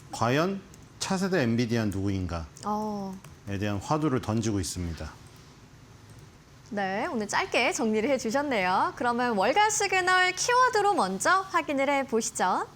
과연 차세대 엔비디아는 누구인가에 대한 화두를 던지고 있습니다. 네, 오늘 짧게 정리를 해주셨네요. 그러면 월간 시그널 키워드로 먼저 확인을 해보시죠.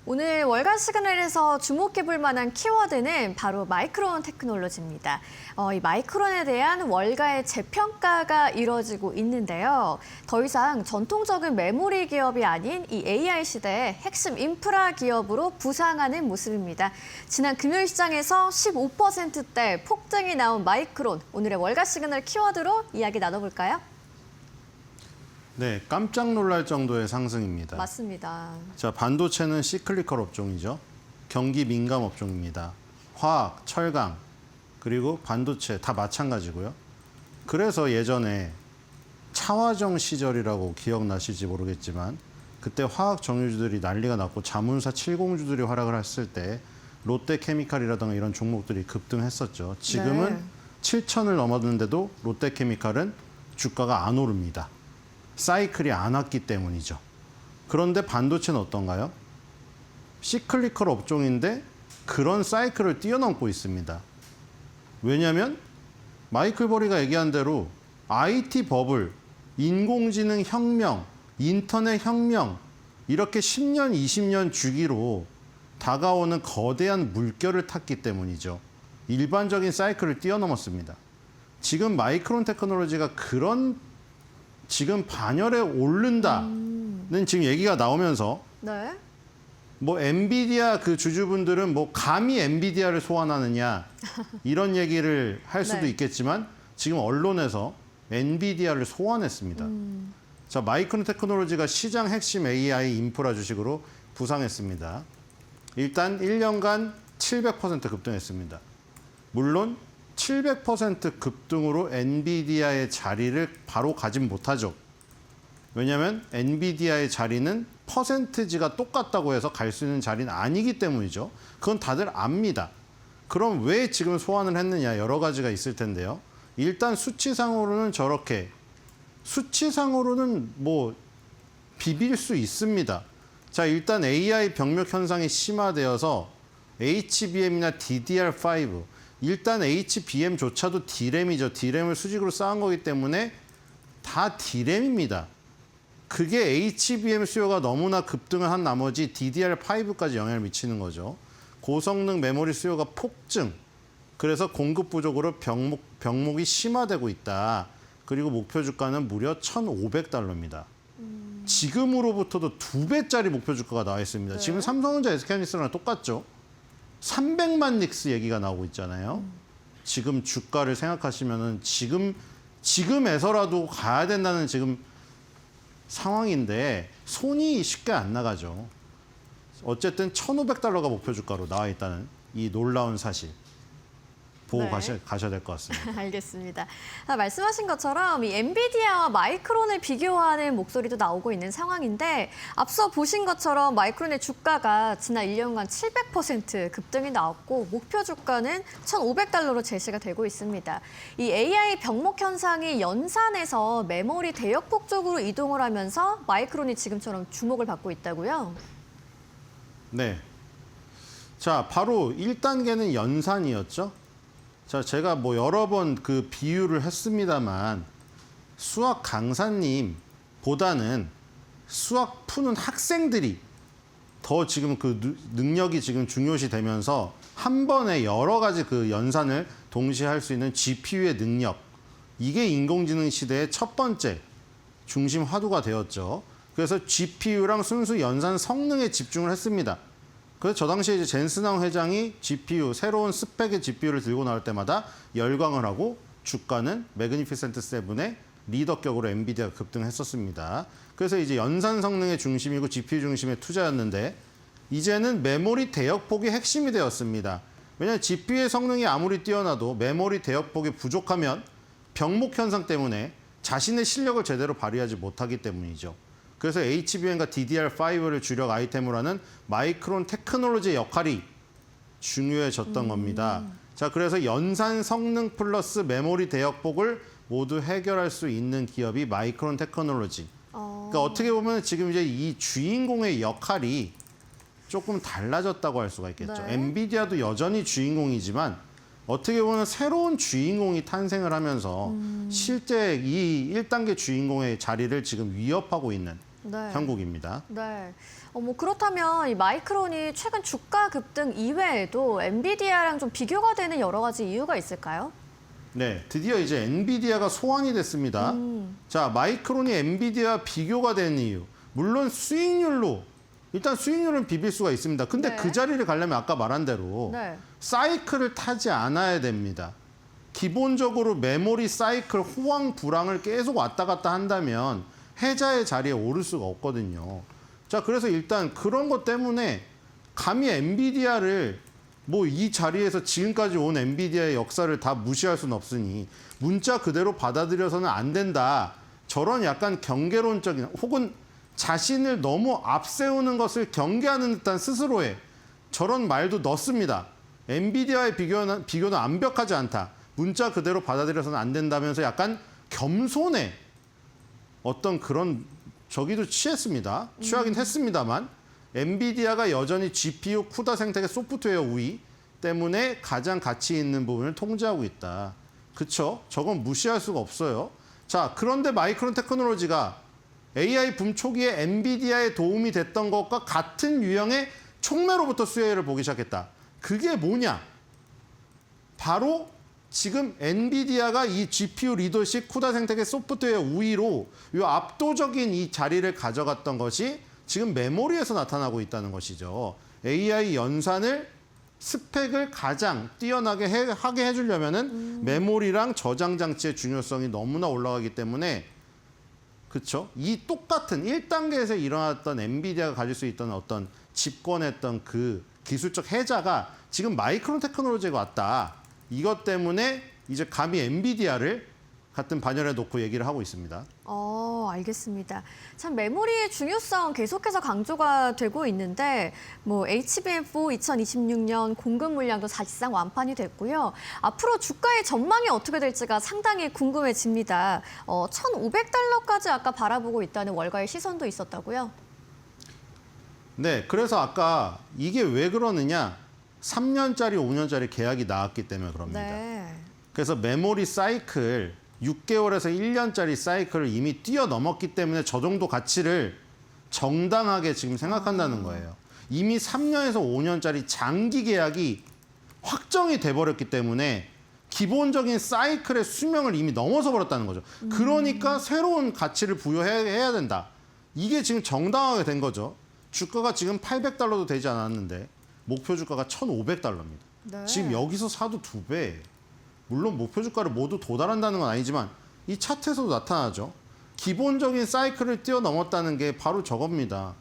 오늘 월간 시그널에서 주목해볼 만한 키워드는 바로 마이크론 테크놀로지입니다. 이 마이크론에 대한 월가의 재평가가 이뤄지고 있는데요. 더 이상 전통적인 메모리 기업이 아닌 이 AI 시대의 핵심 인프라 기업으로 부상하는 모습입니다. 지난 금요일 시장에서 15%대 폭등이 나온 마이크론, 오늘의 월간 시그널 키워드로 이야기 나눠볼까요? 네, 깜짝 놀랄 정도의 상승입니다. 맞습니다. 자, 반도체는 시클리컬 업종이죠. 경기 민감 업종입니다. 화학, 철강, 그리고 반도체 다 마찬가지고요. 그래서 예전에 차화정 시절이라고 기억나실지 모르겠지만 그때 화학 정유주들이 난리가 났고 자문사 70주들이 활약을 했을 때 롯데케미칼이라든가 이런 종목들이 급등했었죠. 지금은 네. 7천을 넘었는데도 롯데케미칼은 주가가 안 오릅니다. 사이클이 안 왔기 때문이죠. 그런데 반도체는 어떤가요? 시클리컬 업종인데 그런 사이클을 뛰어넘고 있습니다. 왜냐하면 마이클 버리가 얘기한 대로 IT 버블, 인공지능 혁명, 인터넷 혁명 이렇게 10년, 20년 주기로 다가오는 거대한 물결을 탔기 때문이죠. 일반적인 사이클을 뛰어넘었습니다. 지금 마이크론 테크놀로지가 그런 지금 반열에 오른다는 지금 얘기가 나오면서 네. 뭐 엔비디아 그 주주분들은 뭐 감히 엔비디아를 소환하느냐 이런 얘기를 할 수도 네. 있겠지만 지금 언론에서 엔비디아를 소환했습니다. 자, 마이크론 테크놀로지가 시장 핵심 AI 인프라 주식으로 부상했습니다. 일단 1년간 700% 급등했습니다. 물론 700% 급등으로 엔비디아의 자리를 바로 가진 못하죠. 왜냐하면 엔비디아의 자리는 퍼센트지가 똑같다고 해서 갈 수 있는 자리는 아니기 때문이죠. 그건 다들 압니다. 그럼 왜 지금 소환을 했느냐 여러 가지가 있을 텐데요. 일단 수치상으로는 저렇게 수치상으로는 뭐 비빌 수 있습니다. 자, 일단 AI 병력 현상이 심화되어서 HBM이나 DDR5 일단 HBM조차도 D램이죠. D램을 수직으로 쌓은 거기 때문에 다 D램입니다. 그게 HBM 수요가 너무나 급등을 한 나머지 DDR5까지 영향을 미치는 거죠. 고성능 메모리 수요가 폭증. 그래서 공급 부족으로 병목이 심화되고 있다. 그리고 목표 주가는 무려 1,500달러입니다. 지금으로부터도 2배짜리 목표 주가가 나와 있습니다. 네. 지금 삼성전자 SK하이닉스랑 똑같죠. 300만 닉스 얘기가 나오고 있잖아요. 지금 주가를 생각하시면은 지금에서라도 가야 된다는 지금 상황인데 손이 쉽게 안 나가죠. 어쨌든 1,500달러가 목표 주가로 나와 있다는 이 놀라운 사실 보고 네. 가셔야 될 것 같습니다. 알겠습니다. 말씀하신 것처럼 이 엔비디아와 마이크론을 비교하는 목소리도 나오고 있는 상황인데 앞서 보신 것처럼 마이크론의 주가가 지난 1년간 700% 급등이 나왔고 목표 주가는 1,500달러로 제시가 되고 있습니다. 이 AI 병목 현상이 연산해서 메모리 대역폭 쪽으로 이동을 하면서 마이크론이 지금처럼 주목을 받고 있다고요? 네. 자, 바로 1단계는 연산이었죠. 자, 제가 뭐 여러 번 그 비유를 했습니다만 수학 강사님보다는 수학 푸는 학생들이 더 지금 그 능력이 지금 중요시 되면서 한 번에 여러 가지 그 연산을 동시에 할 수 있는 GPU의 능력 이게 인공지능 시대의 첫 번째 중심 화두가 되었죠. 그래서 GPU랑 순수 연산 성능에 집중을 했습니다. 그래서 저 당시에 이제 젠슨왕 회장이 GPU, 새로운 스펙의 GPU를 들고 나올 때마다 열광을 하고 주가는 매그니피센트 7의 리더격으로 엔비디아가 급등했었습니다. 그래서 이제 연산 성능의 중심이고 GPU 중심의 투자였는데 이제는 메모리 대역폭이 핵심이 되었습니다. 왜냐하면 GPU의 성능이 아무리 뛰어나도 메모리 대역폭이 부족하면 병목 현상 때문에 자신의 실력을 제대로 발휘하지 못하기 때문이죠. 그래서 HBM과 DDR5를 주력 아이템으로 하는 마이크론 테크놀로지의 역할이 중요해졌던 겁니다. 자, 그래서 연산 성능 플러스 메모리 대역폭을 모두 해결할 수 있는 기업이 마이크론 테크놀로지. 그러니까 어떻게 보면 지금 이제 이 주인공의 역할이 조금 달라졌다고 할 수가 있겠죠. 네. 엔비디아도 여전히 주인공이지만 어떻게 보면 새로운 주인공이 탄생을 하면서 실제 이 1단계 주인공의 자리를 지금 위협하고 있는 네. 형국입니다. 네. 뭐 그렇다면 이 마이크론이 최근 주가 급등 이외에도 엔비디아랑 좀 비교가 되는 여러 가지 이유가 있을까요? 네, 드디어 이제 엔비디아가 소환이 됐습니다. 자, 마이크론이 엔비디아와 비교가 되는 이유. 물론 수익률로 일단 수익률은 비빌 수가 있습니다. 근데 네. 그 자리를 가려면 아까 말한 대로 네. 사이클을 타지 않아야 됩니다. 기본적으로 메모리 사이클 호황 불황을 계속 왔다 갔다 한다면 해자의 자리에 오를 수가 없거든요. 자, 그래서 일단 그런 것 때문에 감히 엔비디아를 뭐 이 자리에서 지금까지 온 엔비디아의 역사를 다 무시할 수는 없으니 문자 그대로 받아들여서는 안 된다. 저런 약간 경계론적인 혹은 자신을 너무 앞세우는 것을 경계하는 듯한 스스로의 저런 말도 넣습니다. 엔비디아의 비교는 완벽하지 않다. 문자 그대로 받아들여서는 안 된다면서 약간 겸손의 어떤 그런 저기도 취하긴 했습니다만 엔비디아가 여전히 GPU, 쿠다 생태계 소프트웨어 우위 때문에 가장 가치 있는 부분을 통제하고 있다. 그쵸? 저건 무시할 수가 없어요. 자, 그런데 마이크론 테크놀로지가 AI 붐 초기에 엔비디아에 도움이 됐던 것과 같은 유형의 촉매로부터 수혜를 보기 시작했다. 그게 뭐냐? 바로 지금 엔비디아가 이 GPU 리더십 쿠다 생태계 소프트웨어 우위로 이 압도적인 이 자리를 가져갔던 것이 지금 메모리에서 나타나고 있다는 것이죠. AI 연산을 스펙을 가장 뛰어나게 하게 해주려면은 메모리랑 저장 장치의 중요성이 너무나 올라가기 때문에 그렇죠. 이 똑같은 1단계에서 일어났던 엔비디아가 가질 수 있던 어떤 집권했던 그 기술적 해자가 지금 마이크론 테크놀로지가 왔다. 이것 때문에 이제 감히 엔비디아를 같은 반열에 놓고 얘기를 하고 있습니다. 알겠습니다. 참 메모리의 중요성 계속해서 강조가 되고 있는데 뭐 HBM4 2026년 공급 물량도 사실상 완판이 됐고요. 앞으로 주가의 전망이 어떻게 될지가 상당히 궁금해집니다. 1,500달러까지 아까 바라보고 있다는 월가의 시선도 있었다고요? 네, 그래서 아까 이게 왜 그러느냐? 3년짜리, 5년짜리 계약이 나왔기 때문에 그럽니다. 네. 그래서 메모리 사이클 6개월에서 1년짜리 사이클을 이미 뛰어넘었기 때문에 저 정도 가치를 정당하게 지금 생각한다는 거예요. 이미 3년에서 5년짜리 장기 계약이 확정이 돼버렸기 때문에 기본적인 사이클의 수명을 이미 넘어서 버렸다는 거죠. 그러니까 새로운 가치를 부여해야 된다. 이게 지금 정당하게 된 거죠. 주가가 지금 800달러도 되지 않았는데 목표 주가가 1,500달러입니다. 네. 지금 여기서 사도 2배. 물론 목표 주가를 모두 도달한다는 건 아니지만 이 차트에서도 나타나죠. 기본적인 사이클을 뛰어넘었다는 게 바로 저겁니다.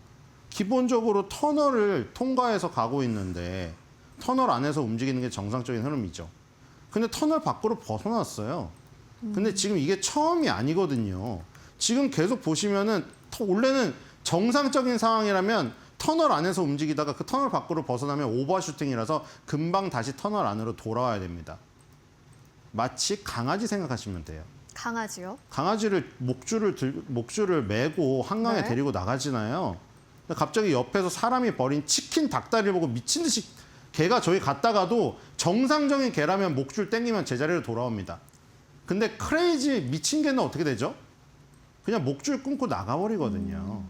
기본적으로 터널을 통과해서 가고 있는데 터널 안에서 움직이는 게 정상적인 흐름이죠. 근데 터널 밖으로 벗어났어요. 근데 지금 이게 처음이 아니거든요. 지금 계속 보시면은 원래는 정상적인 상황이라면 터널 안에서 움직이다가 그 터널 밖으로 벗어나면 오버슈팅이라서 금방 다시 터널 안으로 돌아와야 됩니다. 마치 강아지 생각하시면 돼요. 강아지요? 강아지를 목줄을 메고 한강에 네. 데리고 나가잖아요. 근데 갑자기 옆에서 사람이 버린 치킨 닭다리를 보고 미친 듯이 개가 저기 갔다가도 정상적인 개라면 목줄 땡기면 제자리로 돌아옵니다. 근데 크레이지 미친 개는 어떻게 되죠? 그냥 목줄 끊고 나가버리거든요.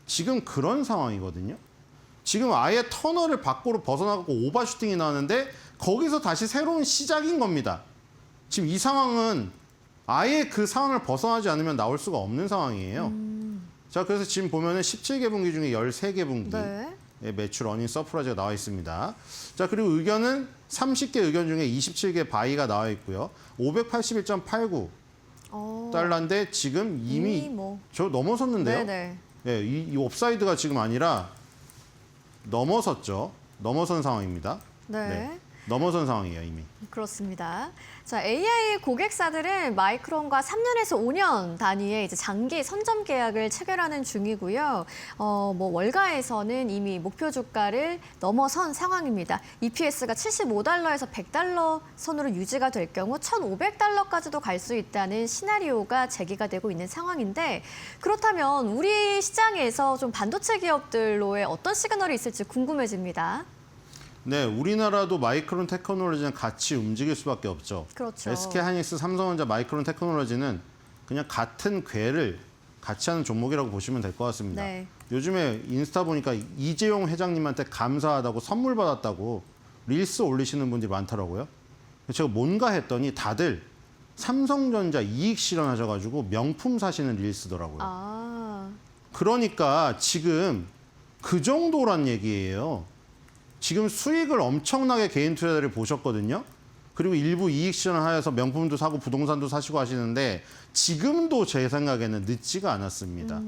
지금 그런 상황이거든요. 지금 아예 터널을 밖으로 벗어나고 오버슈팅이 나왔는데 거기서 다시 새로운 시작인 겁니다. 지금 이 상황은 아예 그 상황을 벗어나지 않으면 나올 수가 없는 상황이에요. 자, 그래서 지금 보면은 17개 분기 중에 13개 분기 네. 매출 어닝 서프라이즈가 나와 있습니다. 자, 그리고 의견은 30개 의견 중에 27개 바이가 나와 있고요. 581.89 달러인데 지금 이미 뭐. 저 넘어섰는데요. 네네. 예, 이 옵사이드가 지금 아니라 넘어섰죠. 넘어선 상황입니다. 네. 넘어선 상황이에요, 이미. 그렇습니다. 자, AI 고객사들은 마이크론과 3년에서 5년 단위의 이제 장기 선점 계약을 체결하는 중이고요. 뭐 월가에서는 이미 목표 주가를 넘어선 상황입니다. EPS가 75달러에서 100달러 선으로 유지가 될 경우 1,500달러까지도 갈 수 있다는 시나리오가 제기가 되고 있는 상황인데 그렇다면 우리 시장에서 좀 반도체 기업들로의 어떤 시그널이 있을지 궁금해집니다. 네, 우리나라도 마이크론 테크놀로지는 같이 움직일 수밖에 없죠. 그렇죠. SK하이닉스, 삼성전자, 마이크론 테크놀로지는 그냥 같은 궤를 같이 하는 종목이라고 보시면 될 것 같습니다. 네. 요즘에 인스타 보니까 이재용 회장님한테 감사하다고 선물 받았다고 릴스 올리시는 분들이 많더라고요. 제가 뭔가 했더니 다들 삼성전자 이익 실현하셔가지고 명품 사시는 릴스더라고요. 아, 그러니까 지금 그 정도란 얘기예요. 지금 수익을 엄청나게 개인 투자자들이 보셨거든요. 그리고 일부 이익 실현하여서 명품도 사고 부동산도 사시고 하시는데 지금도 제 생각에는 늦지가 않았습니다.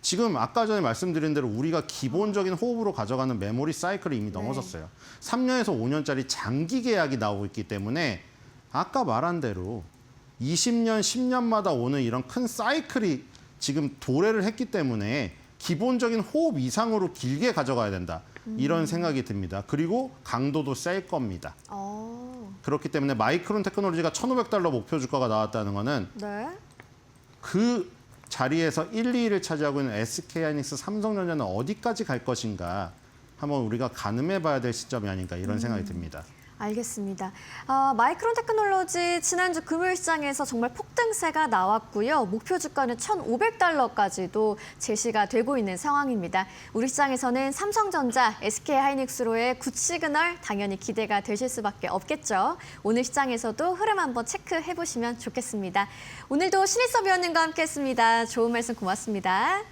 지금 아까 전에 말씀드린 대로 우리가 기본적인 호흡으로 가져가는 메모리 사이클이 이미 넘어섰어요. 3년에서 5년짜리 장기 계약이 나오고 있기 때문에 아까 말한 대로 20년, 10년마다 오는 이런 큰 사이클이 지금 도래를 했기 때문에 기본적인 호흡 이상으로 길게 가져가야 된다. 이런 생각이 듭니다. 그리고 강도도 셀 겁니다. 그렇기 때문에 마이크론 테크놀로지가 1,500달러 목표 주가가 나왔다는 거는 네. 그 자리에서 1, 2위를 차지하고 있는 SK하이닉스, 삼성전자는 어디까지 갈 것인가 한번 우리가 가늠해 봐야 될 시점이 아닌가 이런 생각이 듭니다. 알겠습니다. 마이크론 테크놀로지 지난주 금요일 시장에서 정말 폭등세가 나왔고요. 목표 주가는 1,500달러까지도 제시가 되고 있는 상황입니다. 우리 시장에서는 삼성전자, SK하이닉스로의 굿 시그널 당연히 기대가 되실 수밖에 없겠죠. 오늘 시장에서도 흐름 한번 체크해 보시면 좋겠습니다. 오늘도 신일섭 위원님과 함께했습니다. 좋은 말씀 고맙습니다.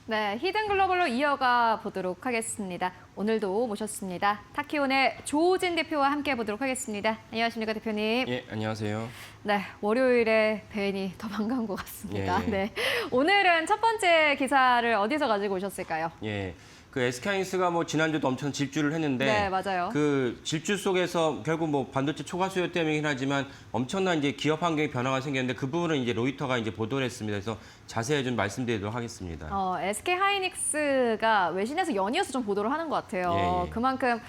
네, 히든 글로벌로 이어가 보도록 하겠습니다. 오늘도 모셨습니다. 타키온의 조우진 대표와 함께 보도록 하겠습니다. 안녕하십니까, 대표님. 예, 안녕하세요. 네, 월요일에 뵈니 더 반가운 것 같습니다. 예, 예. 네, 오늘은 첫 번째 기사를 어디서 가지고 오셨을까요? 예. 그 SK하이닉스가 뭐 지난주도 엄청 질주를 했는데 네, 맞아요. 그 질주 속에서 결국 뭐 반도체 초과 수요 때문이긴 하지만 엄청난 이제 기업 환경의 변화가 생겼는데 그 부분은 이제 로이터가 이제 보도를 했습니다. 그래서 자세히 좀 말씀드리도록 하겠습니다. SK 하이닉스가 외신에서 연이어서 좀 보도를 하는 것 같아요. 예, 예. 그만큼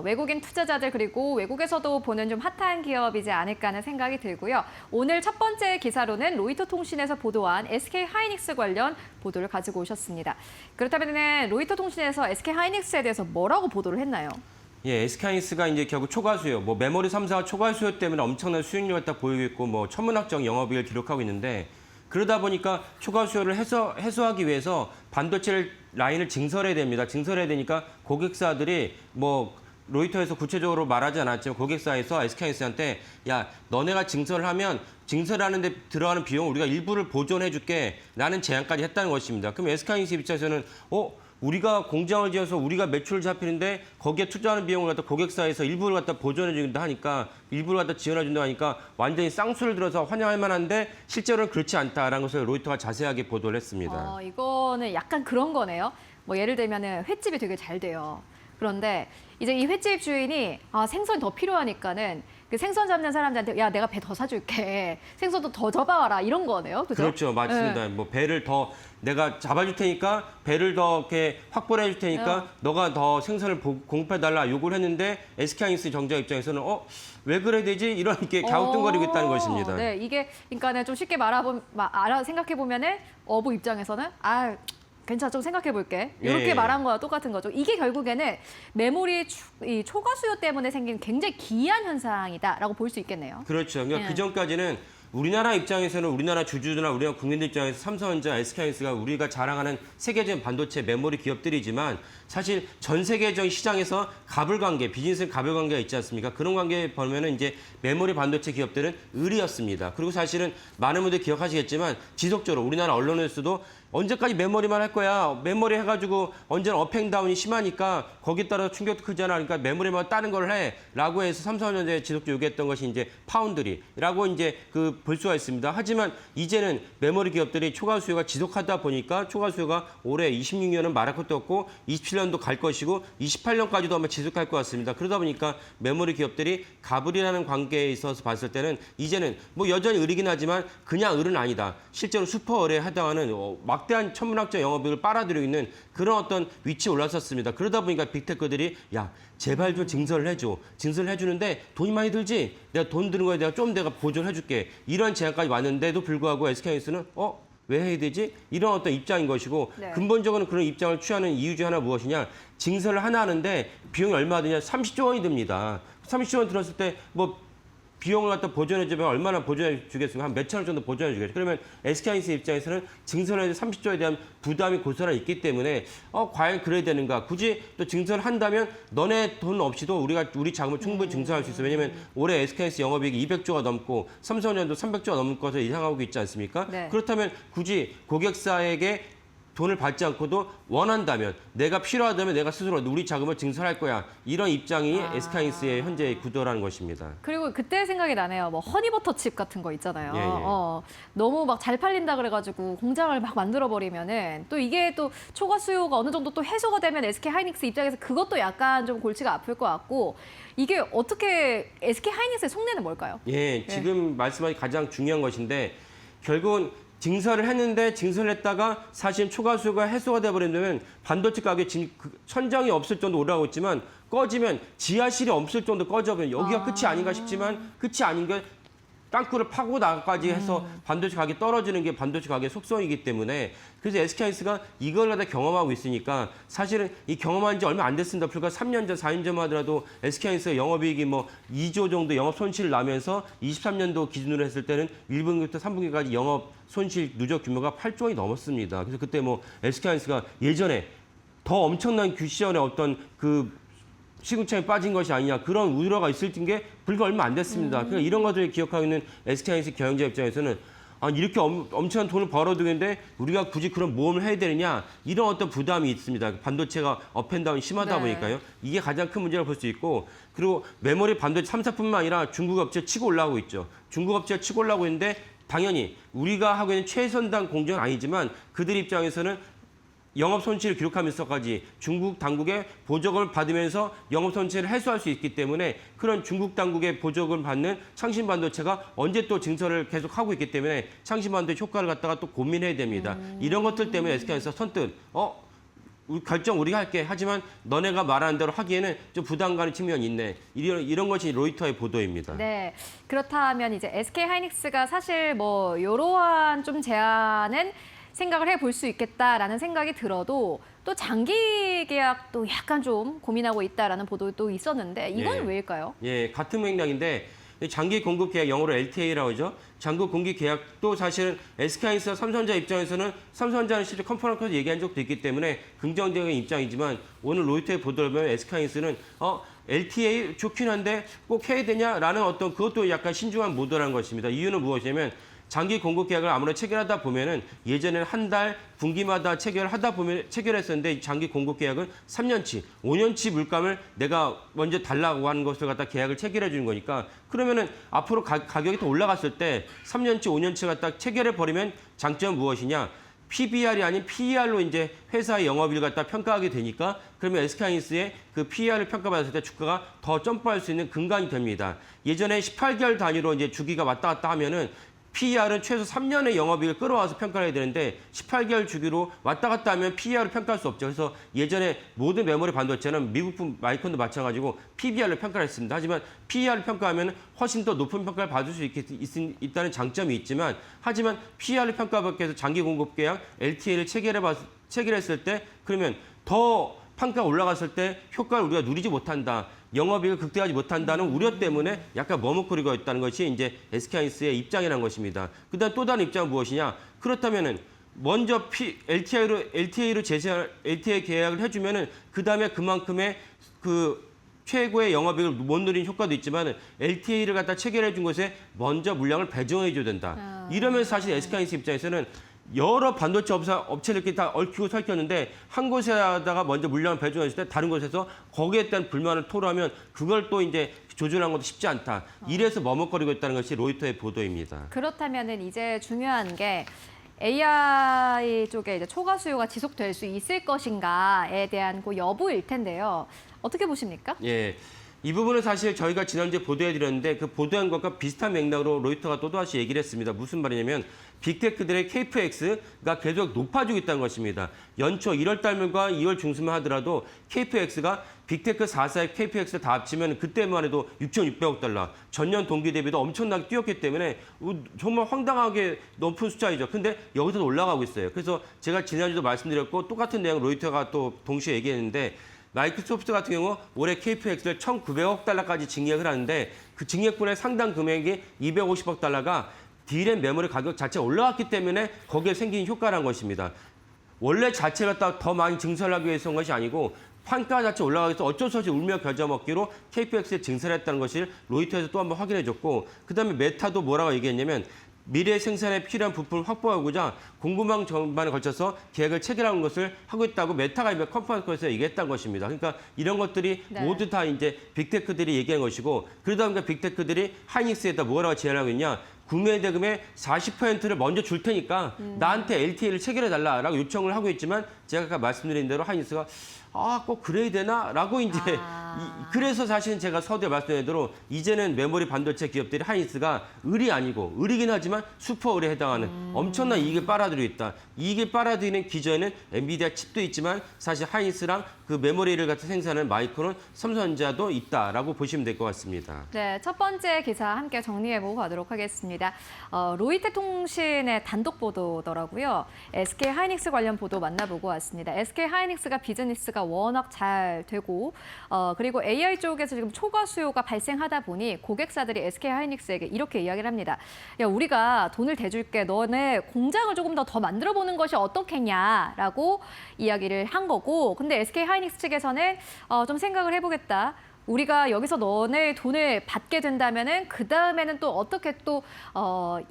외국인 투자자들 그리고 외국에서도 보는 좀 핫한 기업이지 않을까 하는 생각이 들고요. 오늘 첫 번째 기사로는 로이터 통신에서 보도한 SK 하이닉스 관련 보도를 가지고 오셨습니다. 그렇다면 로이터 통신에서 SK 하이닉스에 대해서 뭐라고 보도를 했나요? 예, SK하이닉스가 이제 결국 초과 수요, 뭐 메모리 3사가 초과 수요 때문에 엄청난 수익률을 갖다 보이고 있고 뭐 천문학적 영업이익을 기록하고 있는데 그러다 보니까 초과 수요를 해소하기 위해서 반도체 라인을 증설해야 됩니다. 증설해야 되니까 고객사들이 뭐 로이터에서 구체적으로 말하지 않았지만 고객사에서 SK하이닉스한테 야, 너네가 증설을 하면 증설하는 데 들어가는 비용 우리가 일부를 보존해 줄게 라는 제안까지 했다는 것입니다. 그럼 SK하이닉스 입장에서는 우리가 공장을 지어서 우리가 매출을 잡히는데 거기에 투자하는 비용을 갖다 고객사에서 일부를 갖다 보존해 준다 하니까 일부를 갖다 지원해 준다 하니까 완전히 쌍수를 들어서 환영할 만한데 실제로는 그렇지 않다라는 것을 로이터가 자세하게 보도를 했습니다. 이거는 약간 그런 거네요. 뭐 예를 들면은 횟집이 되게 잘 돼요. 그런데 이제 이 횟집 주인이 생선이 더 필요하니까는 그 생선 잡는 사람들한테 야, 내가 배 더 사줄게. 생선도 더 잡아와라. 이런 거네요. 그죠? 그렇죠. 맞습니다. 네. 뭐 배를 더 내가 잡아줄 테니까 배를 더 이렇게 확보를 해줄 테니까 너가 더 생선을 공급해달라 요구를 했는데 SK하이닉스 정자 입장에서는 왜 그래야 되지? 이런 게 갸우뚱거리고 있다는 것입니다. 네, 이게 그러니까는 좀 쉽게 생각해 보면은 어부 입장에서는 괜찮아, 좀 생각해 볼게. 이렇게 예. 말한 거와 똑같은 거죠. 이게 결국에는 메모리 이 초과 수요 때문에 생긴 굉장히 기이한 현상이다라고 볼 수 있겠네요. 그렇죠. 그러니까 예. 그 전까지는 우리나라 입장에서는 우리나라 주주나 우리나라 국민들 입장에서 삼성전자, SK하이닉스가 우리가 자랑하는 세계적인 반도체 메모리 기업들이지만 사실 전 세계적인 시장에서 가불관계, 비즈니스 가불관계가 있지 않습니까? 그런 관계에 보면은 이제 메모리 반도체 기업들은 을이었습니다. 그리고 사실은 많은 분들이 기억하시겠지만 지속적으로 우리나라 언론에서도 언제까지 메모리만 할 거야? 메모리 해가지고 언제나 업행다운이 심하니까 거기에 따라서 충격도 크잖아. 그러니까 메모리만 다른 걸 해. 라고 해서 삼성전자에 지속적으로 요구했던 것이 이제 파운드리라고 이제 볼 수가 있습니다. 하지만 이제는 메모리 기업들이 초과 수요가 지속하다 보니까 초과 수요가 올해 26년은 말할 것도 없고 27년도 갈 것이고 28년까지도 아마 지속할 것 같습니다. 그러다 보니까 메모리 기업들이 가불이라는 관계에 있어서 봤을 때는 이제는 뭐 여전히 을이긴 하지만 그냥 을은 아니다. 실제로 슈퍼 을에 해당하는 막대한 천문학적 영업이익을 빨아들이고 있는 그런 어떤 위치에 올랐었습니다. 그러다 보니까 빅테크들이 야, 제발 좀 증설을 해줘. 증설을 해주는데 돈이 많이 들지? 내가 돈 드는 거에 내가 보존해줄게. 이런 제안까지 왔는데도 불구하고 SK하이닉스는 왜 해야 되지? 이런 어떤 입장인 것이고 네. 근본적으로 그런 입장을 취하는 이유 중 하나 무엇이냐? 증설을 하나 하는데 비용이 얼마 드냐? 30조 원이 듭니다. 30조 원 들었을 때 비용을 갖다 보존해주면 얼마나 보존해 주겠습니까? 한 몇천 원 정도 보존해 주겠죠. 그러면 SK하이닉스 입장에서는 증설에 30조에 대한 부담이 고스란히 있기 때문에 과연 그래야 되는가? 굳이 또 증설을 한다면 너네 돈 없이도 우리 자금을 충분히 증설할 수 있어요. 왜냐하면 올해 SK하이닉스 영업이익이 200조가 넘고 삼성전자도 300조가 넘을 것을 예상하고 있지 않습니까? 네. 그렇다면 굳이 고객사에게 돈을 받지 않고도 원한다면 내가 필요하다면 내가 스스로 우리 자금을 증설할 거야. 이런 입장이 SK하이닉스의 현재 구도라는 것입니다. 그리고 그때 생각이 나네요. 뭐 허니버터칩 같은 거 있잖아요. 예, 예. 너무 막 잘 팔린다 그래가지고 공장을 막 만들어 버리면은 또 이게 또 초과 수요가 어느 정도 또 해소가 되면 SK 하이닉스 입장에서 그것도 약간 좀 골치가 아플 것 같고 이게 어떻게 SK 하이닉스의 속내는 뭘까요? 예, 지금 말씀하신 가장 중요한 것인데 결국은 증설을 했는데 증설을 했다가 사실 초과 수요가 해소가 돼버린다면 반도체 가격 천장이 없을 정도 올라가고 있지만 꺼지면 지하실이 없을 정도 꺼져버리면 여기가 끝이 아닌가 싶지만 끝이 아닌 게 땅굴을 파고 나가까지 해서 반도체 가격이 떨어지는 게 반도체 가격의 속성이기 때문에 그래서 SK하이닉스가 이걸 갖다 경험하고 있으니까 사실은 이 경험한 지 얼마 안 됐습니다. 불과 3년 전, 4년 전만 하더라도 SK하이닉스의 영업이익이 2조 정도 영업 손실을 나면서 23년도 기준으로 했을 때는 1분기부터 3분기까지 영업 손실 누적 규모가 8조 원이 넘었습니다. 그래서 그때 SK하이닉스가 예전에 더 엄청난 규시연의 어떤 시궁창에 빠진 것이 아니냐 그런 우려가 있을 게 불과 얼마 안 됐습니다. 그러니까 이런 것들을 기억하고 있는 SK하이닉스 경영자 입장에서는 아, 이렇게 엄청난 돈을 벌어두는데 우리가 굳이 그런 모험을 해야 되느냐 이런 어떤 부담이 있습니다. 반도체가 업앤다운이 심하다 네. 보니까요. 이게 가장 큰 문제라고 볼 수 있고 그리고 메모리 반도체 3사뿐만 아니라 중국 업체 치고 올라오고 있죠. 중국 업체가 치고 올라오고 있는데 당연히 우리가 하고 있는 최선단 공정은 아니지만 그들 입장에서는 영업 손실을 기록하면서까지 중국 당국의 보조금을 받으면서 영업 손실을 해소할 수 있기 때문에 그런 중국 당국의 보조금을 받는 창신 반도체가 언제 또 증설을 계속하고 있기 때문에 창신 반도체 효과를 갖다가 또 고민해야 됩니다. 이런 것들 때문에 SK에서 선뜻 결정 우리가 할게. 하지만 너네가 말하는 대로 하기에는 좀 부담 가는 측면이 있네. 이런 것이 로이터의 보도입니다. 네, 그렇다면 이제 SK 하이닉스가 사실 뭐 이러한 좀 제안은 생각을 해볼 수 있겠다라는 생각이 들어도 또 장기 계약도 약간 좀 고민하고 있다라는 보도도 있었는데 이건 예. 왜일까요? 예, 같은 맥락인데 장기 공급 계약 영어로 LTA라고 하죠. 장기 공급 계약도 사실은 SK하이닉스와 삼성전자 입장에서는 삼성전자는 실제 컨퍼런스에서 얘기한 적도 있기 때문에 긍정적인 입장이지만 오늘 로이터의 보도를 보면 SK하이닉스는 LTA 좋긴 한데 꼭 해야 되냐라는 어떤 그것도 약간 신중한 모드라는 것입니다. 이유는 무엇이냐면 장기 공급 계약을 아무래도 체결하다 보면은 예전에는 한 달 분기마다 체결했었는데 장기 공급 계약은 3년치, 5년치 물감을 내가 먼저 달라고 하는 것을 갖다 계약을 체결해 주는 거니까 그러면은 앞으로 가격이 더 올라갔을 때 3년치, 5년치 갖다 체결해 버리면 장점은 무엇이냐? PBR이 아닌 PER로 이제 회사의 영업이익을 갖다 평가하게 되니까 그러면 SK하이닉스의 그 PER을 평가받았을 때 주가가 더 점프할 수 있는 근간이 됩니다. 예전에 18개월 단위로 이제 주기가 왔다 갔다 하면은 PER은 최소 3년의 영업이익을 끌어와서 평가를 해야 되는데 18개월 주기로 왔다 갔다 하면 PER을 평가할 수 없죠. 그래서 예전에 모든 메모리 반도체는 미국품 마이콘도 마찬가지고 PBR로 평가를 했습니다. 하지만 PER을 평가하면 훨씬 더 높은 평가를 받을 수 있다는 장점이 있지만 하지만 PER을 평가받기 위해서 장기 공급 계약 LTA를 체결했을 때 그러면 더 판가 올라갔을 때 효과를 우리가 누리지 못한다. 영업이익을 극대화하지 못한다는 우려 때문에 약간 머뭇거리고 있다는 것이 이제 SK하이닉스의 입장이라는 것입니다. 그다음 또 다른 입장은 무엇이냐? 그렇다면은 먼저 LTA로 LTA 계약을 해주면은 그 다음에 그만큼의 그 최고의 영업이익을 못 누린 효과도 있지만 LTA를 갖다 체결해 준 것에 먼저 물량을 배정해 줘야 된다. 이러면서 사실 SK하이닉스 입장에서는 여러 반도체 업체를 이렇게 다 얽히고 설켰는데 한 곳에다가 먼저 물량을 배정했을 때 다른 곳에서 거기에 대한 불만을 토로하면 그걸 또 이제 조절하는 것도 쉽지 않다. 이래서 머뭇거리고 있다는 것이 로이터의 보도입니다. 그렇다면은 이제 중요한 게 AI 쪽에 이제 초과 수요가 지속될 수 있을 것인가에 대한 그 여부일 텐데요. 어떻게 보십니까? 예. 이 부분은 사실 저희가 지난주에 보도해드렸는데 그 보도한 것과 비슷한 맥락으로 로이터가 또다시 얘기를 했습니다. 무슨 말이냐면 빅테크들의 KPX가 계속 높아지고 있다는 것입니다. 연초 1월 달과 2월 중순만 하더라도 KPX가 빅테크 4사의 KPX를 다 합치면 그때만 해도 6,600억 달러. 전년 동기 대비도 엄청나게 뛰었기 때문에 정말 황당하게 높은 숫자이죠. 근데 여기서도 올라가고 있어요. 그래서 제가 지난주도 말씀드렸고 똑같은 내용 로이터가 또 동시에 얘기했는데 마이크로소프트 같은 경우 올해 KPX를 1,900억 달러까지 증액을 하는데 그 증액분의 상당 금액이 250억 달러가 D램 메모리 가격 자체가 올라왔기 때문에 거기에 생긴 효과라는 것입니다. 원래 자체가 더 많이 증설하기 위해서 한 것이 아니고 판가 자체 올라가기 위해서 어쩔 수 없이 울며 겨자 먹기로 KPX에 증설했다는 것을 로이터에서 또 한번 확인해줬고 그다음에 메타도 뭐라고 얘기했냐면 미래 생산에 필요한 부품을 확보하고자 공급망 전반에 걸쳐서 계획을 체결하는 것을 하고 있다고 메타가 이번 컨퍼런스에서 얘기했다는 것입니다. 그러니까 이런 것들이 네. 모두 다 이제 빅테크들이 얘기한 것이고 그러다 보니까 빅테크들이 하이닉스에다 뭐라고 제안하고 있냐. 구매 대금의 40%를 먼저 줄 테니까 나한테 LTA를 체결해달라라고 요청을 하고 있지만 제가 아까 말씀드린 대로 하이닉스가 꼭 그래야 되나? 라고 이제 그래서 사실은 제가 서두에 말씀드린 대로 이제는 메모리 반도체 기업들이 하이닉스가 을이 아니고 을이긴 하지만 슈퍼 을에 해당하는 엄청난 이익을 빨아들이고 있다. 이익을 빨아들이는 기저에는 엔비디아 칩도 있지만 사실 하이닉스랑 그 메모리를 같은 생산하는 마이크론, 삼성전자도 있다라고 보시면 될 것 같습니다. 네, 첫 번째 기사 함께 정리해보고 가도록 하겠습니다. 로이터 통신의 단독 보도더라고요. SK 하이닉스 관련 보도 만나보고 왔습니다. SK 하이닉스가 비즈니스가 워낙 잘 되고 그리고 AI 쪽에서 지금 초과 수요가 발생하다 보니 고객사들이 SK 하이닉스에게 이렇게 이야기를 합니다. 야, 우리가 돈을 대줄게. 너네 공장을 조금 더 만들어보는 것이 어떻겠냐라고 이야기를 한 거고 근데 SK 하이닉스 측에서는 좀 생각을 해보겠다. 우리가 여기서 너네 돈을 받게 된다면은 그 다음에는 또 어떻게 또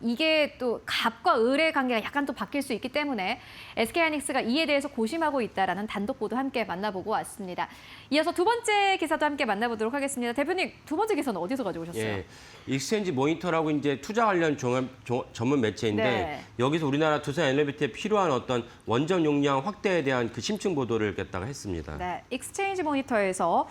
이게 또 갑과 을의 관계가 약간 또 바뀔 수 있기 때문에 SK하이닉스가 이에 대해서 고심하고 있다라는 단독 보도 함께 만나보고 왔습니다. 이어서 두 번째 기사도 함께 만나보도록 하겠습니다. 대표님, 두 번째 기사는 어디서 가져오셨어요? 예, 익스체인지 모니터라고 이제 투자 관련 전문 매체인데 네. 여기서 우리나라 두산 에너비티에 필요한 어떤 원전 용량 확대에 대한 그 심층 보도를 갖다가 했습니다. 네, 익스체인지 모니터에서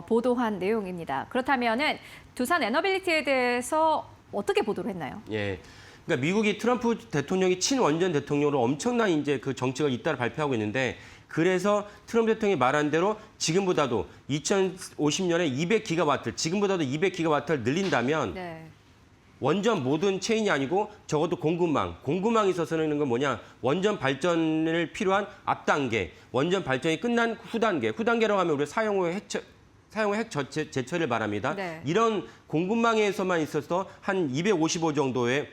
보도한 내용입니다. 그렇다면은 두산 에너빌리티에 대해서 어떻게 보도를 했나요? 예. 그러니까 미국이 트럼프 대통령이 친원전 대통령으로 엄청난 이제 그 정책을 잇따라 발표하고 있는데 그래서 트럼프 대통령이 말한 대로 지금보다도 2050년에 200기가와트, 지금보다도 200기가와트를 늘린다면 네. 원전 모든 체인이 아니고 적어도 공급망이 있어서는 건 뭐냐? 원전 발전을 필요한 앞 단계, 원전 발전이 끝난 후단계라고 하면 우리 사용 후 핵 재처리를 말합니다. 네. 이런 공급망에서만 있어서 한 255 정도의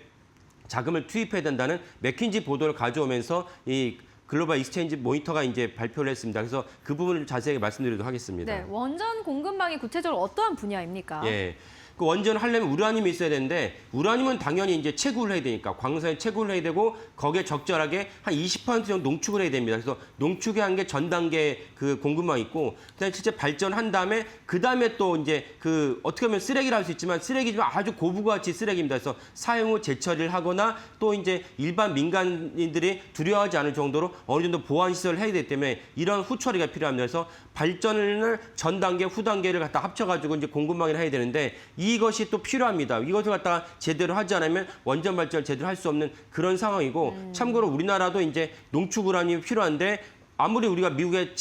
자금을 투입해야 된다는 맥킨지 보도를 가져오면서 이 글로벌 익스체인지 모니터가 이제 발표를 했습니다. 그래서 그 부분을 자세하게 말씀드리도록 하겠습니다. 네, 원전 공급망이 구체적으로 어떠한 분야입니까? 예. 그 원전을 하려면 우라늄이 있어야 되는데 우라늄은 당연히 이제 채굴을 해야 되니까 광산에 채굴을 해야 되고 거기에 적절하게 한 20% 정도 농축을 해야 됩니다. 그래서 농축에 한 게 전 단계 그 공급망이 있고 그다음에 실제 발전한 다음에 그다음에 또 이제 그 어떻게 보면 쓰레기라 할 수 있지만 쓰레기지만 아주 고부가치 쓰레기입니다. 그래서 사용 후 재처리를 하거나 또 이제 일반 민간인들이 두려워하지 않을 정도로 어느 정도 보안 시설을 해야 되기 때문에 이런 후처리가 필요합니다. 그래서 발전을 전 단계, 후 단계를 갖다 합쳐가지고 이제 공급망을 해야 되는데 이것이 또 필요합니다. 이것을 갖다가 제대로 하지 않으면 원전 발전을 제대로 할 수 없는 그런 상황이고 참고로 우리나라도 이제 농축 우라늄이 필요한데 아무리 우리가 미국의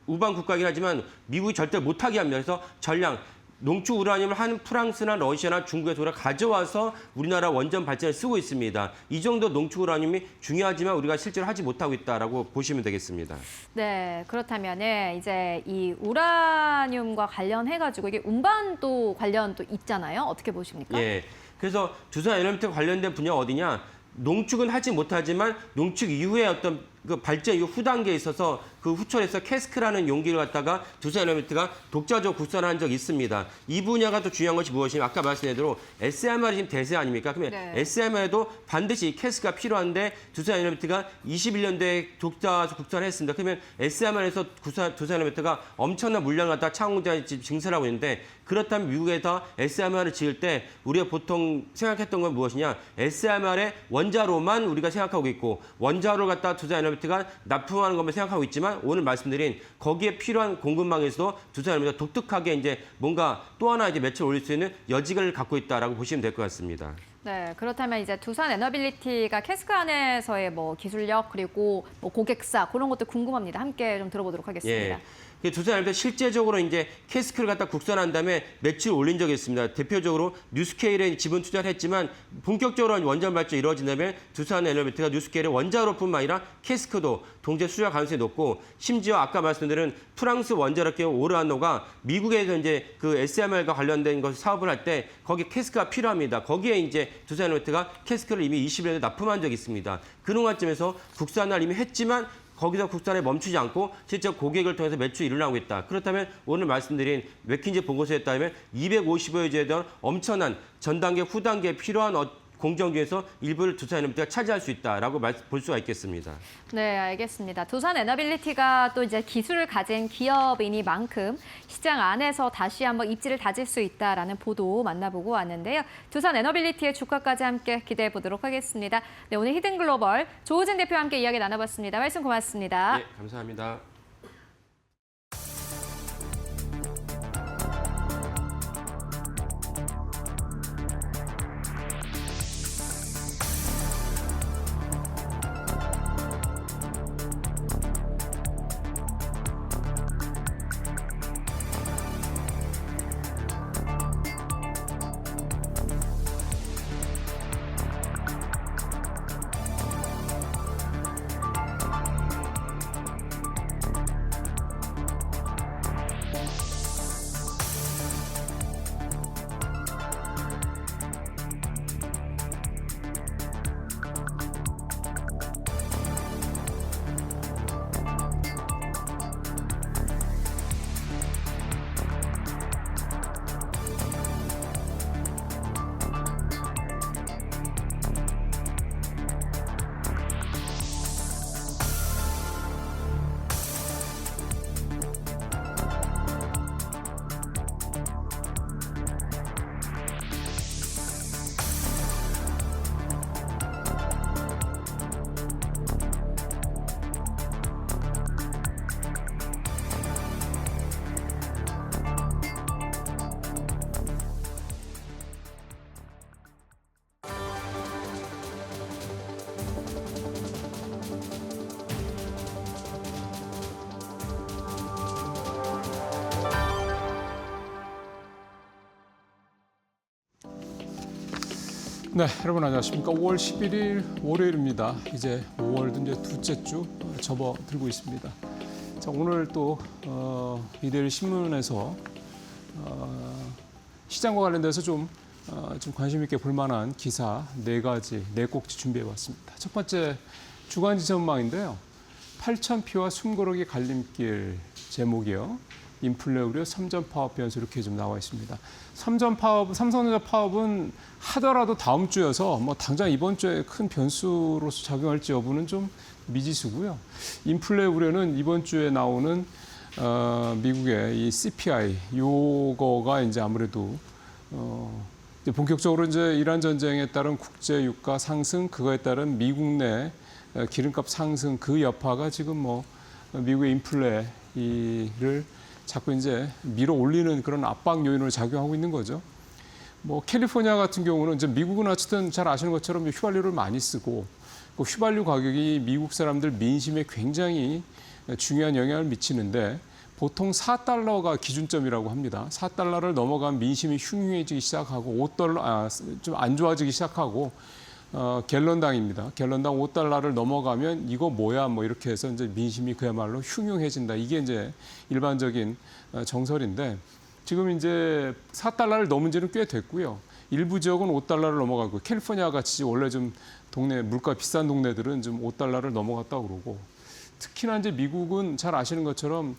우방 국가이긴 하지만 미국이 절대 못하게 합니다. 그래서 전량 농축 우라늄을 한 프랑스나 러시아나 중국에서 우리가 가져와서 우리나라 원전 발전에 쓰고 있습니다. 이 정도 농축 우라늄이 중요하지만 우리가 실제로 하지 못하고 있다라고 보시면 되겠습니다. 네, 그렇다면은 이제 이 우라늄과 관련해가지고 이게 운반도 관련도 있잖아요. 어떻게 보십니까? 예. 그래서 두산 에너비티와 관련된 분야 어디냐? 농축은 하지 못하지만 농축 이후에 어떤 그 발전 이후 후단계에 있어서 그 후철에서 캐스크라는 용기를 갖다가 두산 에너비티가 독자적으로 국산한 적이 있습니다. 이 분야가 또 중요한 것이 무엇이냐면 아까 말씀드린 대로 SMR이 지금 대세 아닙니까? 그러면 네. SMR에도 반드시 이 캐스크가 필요한데 두산 에너비티가 21년도에 독자적으로 국산했습니다. 그러면 SMR에서 두산 에너비티가 엄청난 물량을 갖다 차공자에 증설하고 있는데 그렇다면 미국에서 SMR을 지을 때 우리가 보통 생각했던 건 무엇이냐? SMR의 원자로만 우리가 생각하고 있고 원자로를 갖다 두산 에너비티가 납품하는 것만 생각하고 있지만 오늘 말씀드린 거기에 필요한 공급망에서도 두산 에너비티가 독특하게 이제 뭔가 또 하나 이제 매출을 올릴 수 있는 여지를 갖고 있다라고 보시면 될 것 같습니다. 네, 그렇다면 이제 두산 에너빌리티가 캐스크 안에서의 뭐 기술력 그리고 뭐 고객사 그런 것도 궁금합니다. 함께 좀 들어보도록 하겠습니다. 예. 두산 에너비티가 실제적으로 이제 캐스크를 갖다 국산한 다음에 매출을 올린 적이 있습니다. 대표적으로 뉴스케일에 지분 투자를 했지만 본격적으로 원전 발전이 이루어진다면 두산 에너비티가 뉴스케일의 원자로뿐만 아니라 캐스크도 동시에 수주할 가능성이 높고 심지어 아까 말씀드린 프랑스 원자력기업 오르아노가 미국에서 이제 그 SMR과 관련된 것 사업을 할 때 거기 캐스크가 필요합니다. 거기에 이제 두산 에너비티가 캐스크를 이미 21년에 납품한 적이 있습니다. 그런 관점에서 국산을 이미 했지만 거기서 국산에 멈추지 않고 실제 고객을 통해서 매출이 일어나고 있다. 그렇다면 오늘 말씀드린 맥킨지 보고서에 따르면 255여지에 대한 엄청난 전 단계, 후 단계에 필요한 공정 중에서 일부를 두산 에너비티가 차지할 수 있다라고 볼 수가 있겠습니다. 네, 알겠습니다. 두산 에너빌리티가 또 이제 기술을 가진 기업이니만큼 시장 안에서 다시 한번 입지를 다질 수 있다라는 보도 만나보고 왔는데요. 두산 에너빌리티의 주가까지 함께 기대해 보도록 하겠습니다. 네, 오늘 히든글로벌 조우진 대표와 함께 이야기 나눠봤습니다. 말씀 고맙습니다. 네, 감사합니다. 네, 여러분 안녕하십니까. 5월 11일 월요일입니다. 이제 5월도 이제 둘째 주 접어들고 있습니다. 자, 오늘 또 이데일리 신문에서 시장과 관련돼서 좀 관심 있게 볼 만한 기사 네 꼭지 준비해봤습니다. 첫 번째 주간지 전망인데요. 8,000피와 숨고르기 갈림길 제목이요. 인플레 우려 3전 파업 변수 이렇게 좀 나와 있습니다. 3전 파업, 삼성전자 파업은 하더라도 다음 주여서 뭐 당장 이번 주에 큰 변수로서 작용할지 여부는 좀 미지수고요. 인플레 우려는 이번 주에 나오는 미국의 이 CPI 요거가 이제 아무래도 이제 본격적으로 이제 이란 전쟁에 따른 국제 유가 상승, 그거에 따른 미국 내 기름값 상승 그 여파가 지금 뭐 미국의 인플레를 자꾸 이제 밀어 올리는 그런 압박 요인으로 작용하고 있는 거죠. 뭐 캘리포니아 같은 경우는 이제 미국은 어쨌든 잘 아시는 것처럼 휘발유를 많이 쓰고 그 휘발유 가격이 미국 사람들 민심에 굉장히 중요한 영향을 미치는데 보통 4달러가 기준점이라고 합니다. 4달러를 넘어가면 민심이 흉흉해지기 시작하고 5달러 좀 안 좋아지기 시작하고 갤런당입니다. 갤런당 5달러를 넘어가면 이거 뭐야 뭐 이렇게 해서 이제 민심이 그야말로 흉흉해진다. 이게 이제 일반적인 정설인데 지금 이제 4달러를 넘은 지는 꽤 됐고요. 일부 지역은 5달러를 넘어가고 캘리포니아 같이 원래 좀 동네 물가 비싼 동네들은 좀 5달러를 넘어갔다고 그러고 특히나 이제 미국은 잘 아시는 것처럼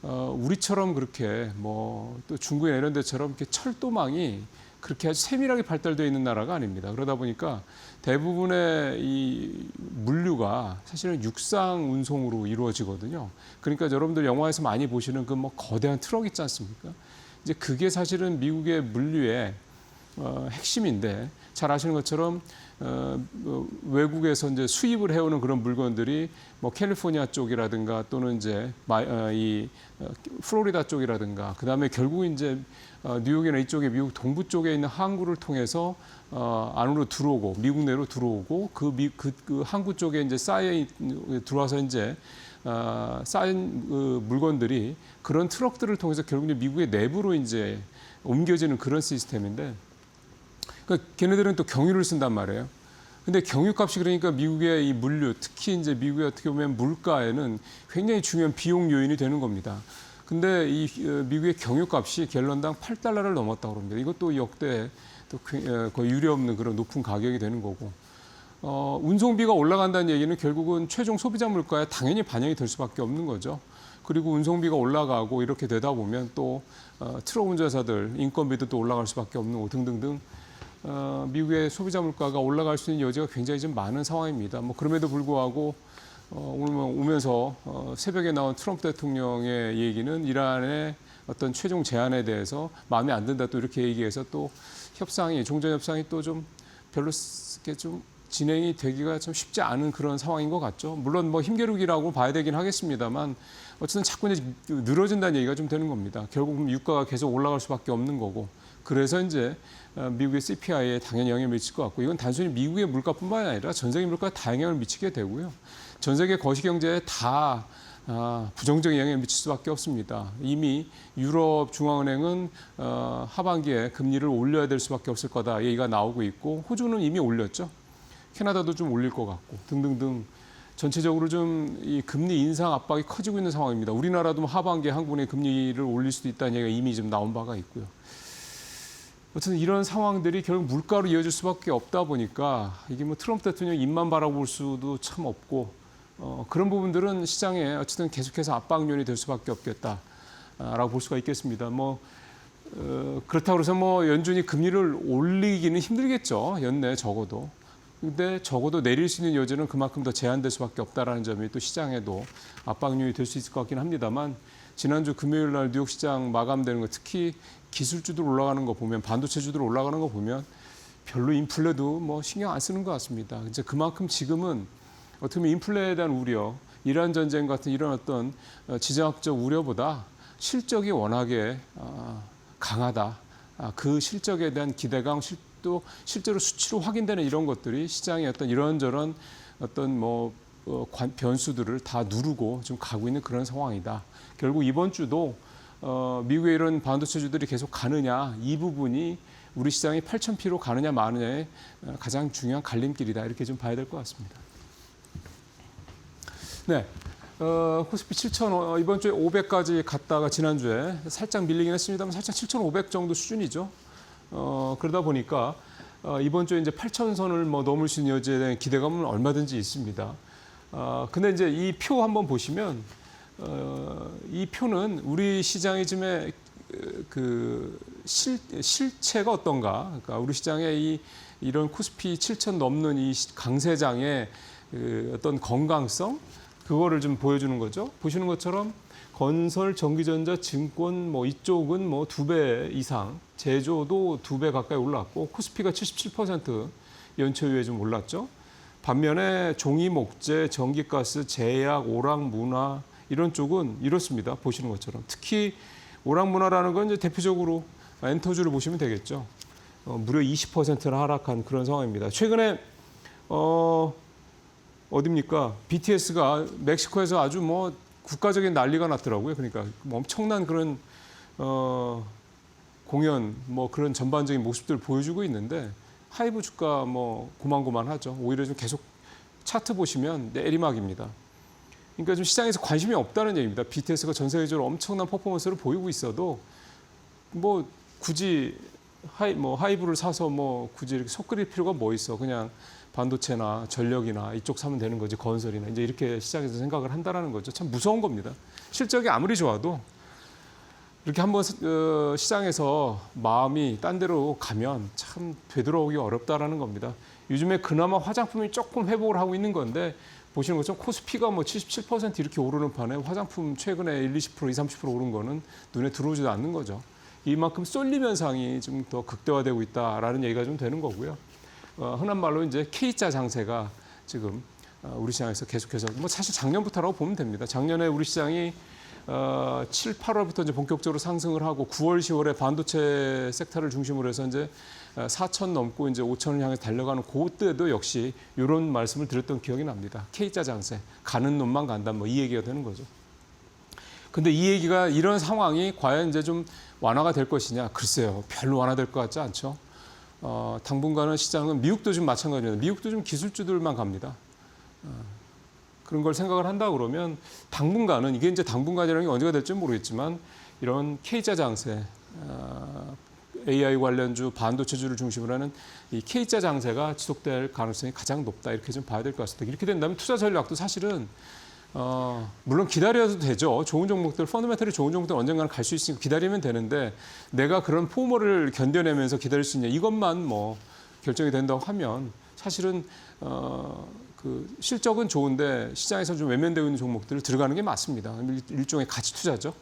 우리처럼 그렇게 뭐 또 중국이나 이런 데처럼 이렇게 철도망이 그렇게 아주 세밀하게 발달되어 있는 나라가 아닙니다. 그러다 보니까 대부분의 이 물류가 사실은 육상 운송으로 이루어지거든요. 그러니까 여러분들 영화에서 많이 보시는 그 뭐 거대한 트럭 있지 않습니까? 이제 그게 사실은 미국의 물류의 핵심인데 잘 아시는 것처럼 외국에서 이제 수입을 해오는 그런 물건들이 뭐 캘리포니아 쪽이라든가 또는 이제 플로리다 쪽이라든가 그다음에 결국 이제 뉴욕이나 이쪽에 미국 동부 쪽에 있는 항구를 통해서 안으로 들어오고 미국 내로 들어오고 그 항구 쪽에 이제 들어와서 이제 쌓인 물건들이 그런 트럭들을 통해서 결국 미국의 내부로 이제 옮겨지는 그런 시스템인데. 그러니까 걔네들은 또 경유를 쓴단 말이에요. 근데 경유값이 그러니까 미국의 이 물류, 특히 이제 미국의 어떻게 보면 물가에는 굉장히 중요한 비용 요인이 되는 겁니다. 근데 이 미국의 경유값이 갤런당 8달러를 넘었다고 합니다. 이것도 역대 또 거의 유례없는 그런 높은 가격이 되는 거고. 운송비가 올라간다는 얘기는 결국은 최종 소비자 물가에 당연히 반영이 될 수밖에 없는 거죠. 그리고 운송비가 올라가고 이렇게 되다 보면 또 트럭 운전사들 인건비도 또 올라갈 수밖에 없는 거고 등등등. 미국의 소비자 물가가 올라갈 수 있는 여지가 굉장히 좀 많은 상황입니다. 뭐 그럼에도 불구하고 오늘 오면서 새벽에 나온 트럼프 대통령의 얘기는 이란의 어떤 최종 제안에 대해서 마음에 안 든다 또 이렇게 얘기해서 또 종전 협상이 또 좀 별로 이렇게 좀 진행이 되기가 좀 쉽지 않은 그런 상황인 것 같죠. 물론 뭐 힘겨루기라고 봐야 되긴 하겠습니다만 어쨌든 자꾸 이제 늘어진다는 얘기가 좀 되는 겁니다. 결국 유가가 계속 올라갈 수밖에 없는 거고. 그래서 이제 미국의 CPI에 당연히 영향을 미칠 것 같고 이건 단순히 미국의 물가뿐만 아니라 전 세계 물가에 다 영향을 미치게 되고요. 전 세계 거시경제에 다 부정적인 영향을 미칠 수밖에 없습니다. 이미 유럽 중앙은행은 하반기에 금리를 올려야 될 수밖에 없을 거다 얘기가 나오고 있고 호주는 이미 올렸죠. 캐나다도 좀 올릴 것 같고 등등등 전체적으로 좀 이 금리 인상 압박이 커지고 있는 상황입니다. 우리나라도 하반기에 한국은행 금리를 올릴 수도 있다는 얘기가 이미 좀 나온 바가 있고요. 어쨌든 이런 상황들이 결국 물가로 이어질 수밖에 없다 보니까 이게 뭐 트럼프 대통령 입만 바라볼 수도 참 없고 그런 부분들은 시장에 어쨌든 계속해서 압박 요인이 될 수밖에 없겠다라고 볼 수가 있겠습니다. 뭐 그렇다고 해서 뭐 연준이 금리를 올리기는 힘들겠죠. 연내 적어도. 근데 적어도 내릴 수 있는 여지는 그만큼 더 제한될 수밖에 없다라는 점이 또 시장에도 압박 요인이 될 수 있을 것 같긴 합니다만 지난주 금요일 날 뉴욕 시장 마감되는 거 특히 기술주들 올라가는 거 보면 반도체주들 올라가는 거 보면 별로 인플레도 뭐 신경 안 쓰는 것 같습니다. 이제 그만큼 지금은 어떻게 보면 인플레에 대한 우려, 이란 전쟁 같은 이런 어떤 지정학적 우려보다 실적이 워낙에 강하다. 그 실적에 대한 기대감, 또 실제로 수치로 확인되는 이런 것들이 시장의 어떤 이런저런 어떤 변수들을 다 누르고 좀 가고 있는 그런 상황이다. 결국 이번 주도 미국의 이런 반도체주들이 계속 가느냐 이 부분이 우리 시장이 8,000P로 가느냐 마느냐의 가장 중요한 갈림길이다. 이렇게 좀 봐야 될 것 같습니다. 네. 코스피 7,000 이번 주에 500까지 갔다가 지난주에 살짝 밀리긴 했습니다만 살짝 7,500 정도 수준이죠. 그러다 보니까 이번 주에 이제 8,000선을 뭐 넘을 수 있는 여지에 대한 기대감은 얼마든지 있습니다. 근데 이제 이 표 한번 보시면 이 표는 우리 시장이 지금의 그 실체가 어떤가? 그러니까 우리 시장의 이런 코스피 7,000 넘는 이 강세장의 그 어떤 건강성 그거를 좀 보여주는 거죠. 보시는 것처럼 건설, 전기전자, 증권 뭐 이쪽은 뭐 2배 이상, 제조도 2배 가까이 올랐고 코스피가 77% 연초 이후에 좀 올랐죠. 반면에 종이 목재, 전기가스, 제약, 오락, 문화 이런 쪽은 이렇습니다. 보시는 것처럼 특히 오락 문화라는 건 이제 대표적으로 엔터주를 보시면 되겠죠. 무려 20%나 하락한 그런 상황입니다. 최근에 어딥니까? BTS가 멕시코에서 아주 뭐 국가적인 난리가 났더라고요. 그러니까 뭐 엄청난 그런 공연 뭐 그런 전반적인 모습들을 보여주고 있는데 하이브 주가 뭐 고만고만하죠. 오히려 좀 계속 차트 보시면 내리막입니다. 그러니까 좀 시장에서 관심이 없다는 얘기입니다. BTS가 전 세계적으로 엄청난 퍼포먼스를 보이고 있어도 뭐 굳이 하이브를 사서 뭐 굳이 이렇게 속 끓일 필요가 뭐 있어? 그냥 반도체나 전력이나 이쪽 사면 되는 거지, 건설이나 이제 이렇게 시장에서 생각을 한다라는 거죠. 참 무서운 겁니다. 실적이 아무리 좋아도 이렇게 한번 시장에서 마음이 딴 데로 가면 참 되돌아오기 어렵다라는 겁니다. 요즘에 그나마 화장품이 조금 회복을 하고 있는 건데 보시는 것처럼 코스피가 뭐 77% 이렇게 오르는 판에 화장품 최근에 1, 20%, 20, 30% 오른 거는 눈에 들어오지도 않는 거죠. 이만큼 쏠림 현상이 좀 더 극대화되고 있다라는 얘기가 좀 되는 거고요. 흔한 말로 이제 K자 장세가 지금 우리 시장에서 계속해서 뭐 사실 작년부터라고 보면 됩니다. 작년에 우리 시장이 7, 8월부터 이제 본격적으로 상승을 하고 9월, 10월에 반도체 섹터를 중심으로 해서 이제 4,000 넘고 이제 5,000을 향해 달려가는 그때도 역시 이런 말씀을 드렸던 기억이 납니다. K자 장세, 가는 놈만 간다 뭐 이 얘기가 되는 거죠. 근데 이 얘기가 이런 상황이 과연 이제 좀 완화가 될 것이냐? 글쎄요, 별로 완화될 것 같지 않죠. 당분간은 시장은 미국도 좀 마찬가지입니다. 미국도 좀 기술주들만 갑니다. 그런 걸 생각을 한다 그러면 당분간은 이게 이제 당분간이라는 게 언제가 될지 모르겠지만 이런 K자 장세, AI 관련주, 반도체주를 중심으로 하는 이 K자 장세가 지속될 가능성이 가장 높다 이렇게 좀 봐야 될 것 같습니다. 이렇게 된다면 투자 전략도 사실은 물론 기다려도 되죠. 좋은 종목들, 펀더멘털이 좋은 종목들 언젠가는 갈 수 있으니까 기다리면 되는데 내가 그런 포모를 견뎌내면서 기다릴 수 있냐 이것만 뭐 결정이 된다고 하면 사실은 그 실적은 좋은데 시장에서 좀 외면되고 있는 종목들을 들어가는 게 맞습니다. 일종의 가치 투자죠.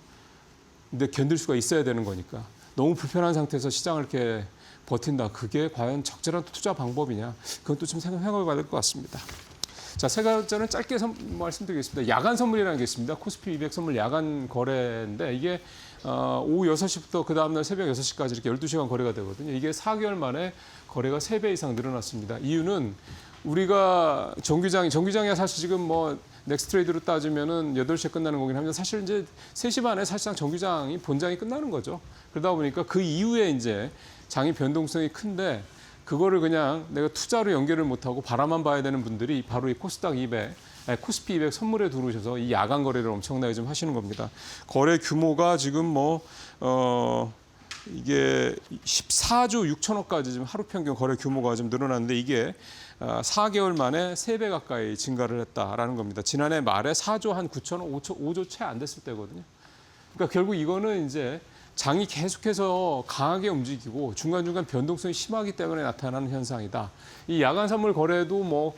근데 견딜 수가 있어야 되는 거니까 너무 불편한 상태에서 시장을 이렇게 버틴다. 그게 과연 적절한 투자 방법이냐? 그건 또 좀 생각해 봐야 될 것 같습니다. 자, 세 가지는 짧게 말씀드리겠습니다. 야간 선물이라는 게 있습니다. 코스피 200 선물 야간 거래인데 이게 오후 6시부터 그 다음날 새벽 6시까지 이렇게 12시간 거래가 되거든요. 이게 4개월 만에 거래가 3배 이상 늘어났습니다. 이유는 우리가 정규장이야 사실 지금 뭐 넥스트레이드로 따지면은 8시에 끝나는 거긴 합니다. 사실 이제 3시 반에 사실상 정규장이 본장이 끝나는 거죠. 그러다 보니까 그 이후에 이제 장이 변동성이 큰데 그거를 그냥 내가 투자로 연결을 못하고 바라만 봐야 되는 분들이 바로 이 코스피 200 선물에 들어오셔서 이 야간 거래를 엄청나게 좀 하시는 겁니다. 거래 규모가 지금 이게 14조 6천억까지 지금 하루 평균 거래 규모가 좀 늘어났는데 이게 4개월 만에 3배 가까이 증가를 했다라는 겁니다. 지난해 말에 4조 한 9천억, 5조 채 안 됐을 때거든요. 그러니까 결국 이거는 이제 장이 계속해서 강하게 움직이고 중간중간 변동성이 심하기 때문에 나타나는 현상이다. 이 야간 선물 거래도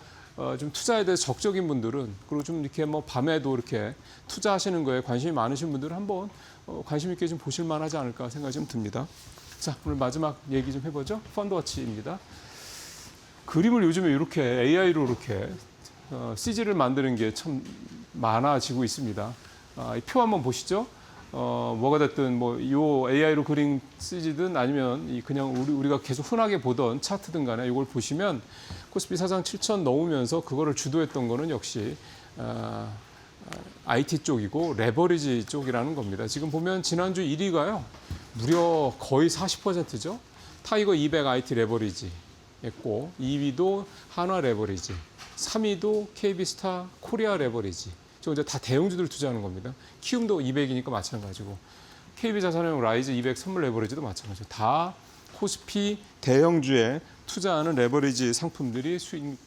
좀 투자에 대해서 적적인 분들은 그리고 좀 이렇게 밤에도 이렇게 투자하시는 거에 관심이 많으신 분들은 한번 관심 있게 좀 보실 만하지 않을까 생각이 좀 듭니다. 자, 오늘 마지막 얘기 좀 해보죠. 펀드워치입니다. 그림을 요즘에 이렇게 AI로 이렇게 CG를 만드는 게 참 많아지고 있습니다. 이 표 한번 보시죠. 뭐가 됐든 요 AI로 그린 CG든 아니면 그냥 우리가 계속 흔하게 보던 차트든 간에 이걸 보시면 코스피 사상 7,000 넘으면서 그거를 주도했던 거는 역시 IT 쪽이고 레버리지 쪽이라는 겁니다. 지금 보면 지난주 1위가요. 무려 거의 40%죠. 타이거 200 IT 레버리지 했고 2위도 한화 레버리지, 3위도 KB스타 코리아 레버리지. 저 이제 다 대형주들 투자하는 겁니다. 키움도 200이니까 마찬가지고 KB자산형 라이즈 200 선물 레버리지도 마찬가지고 다 코스피 대형주에 투자하는 레버리지 상품들이 수익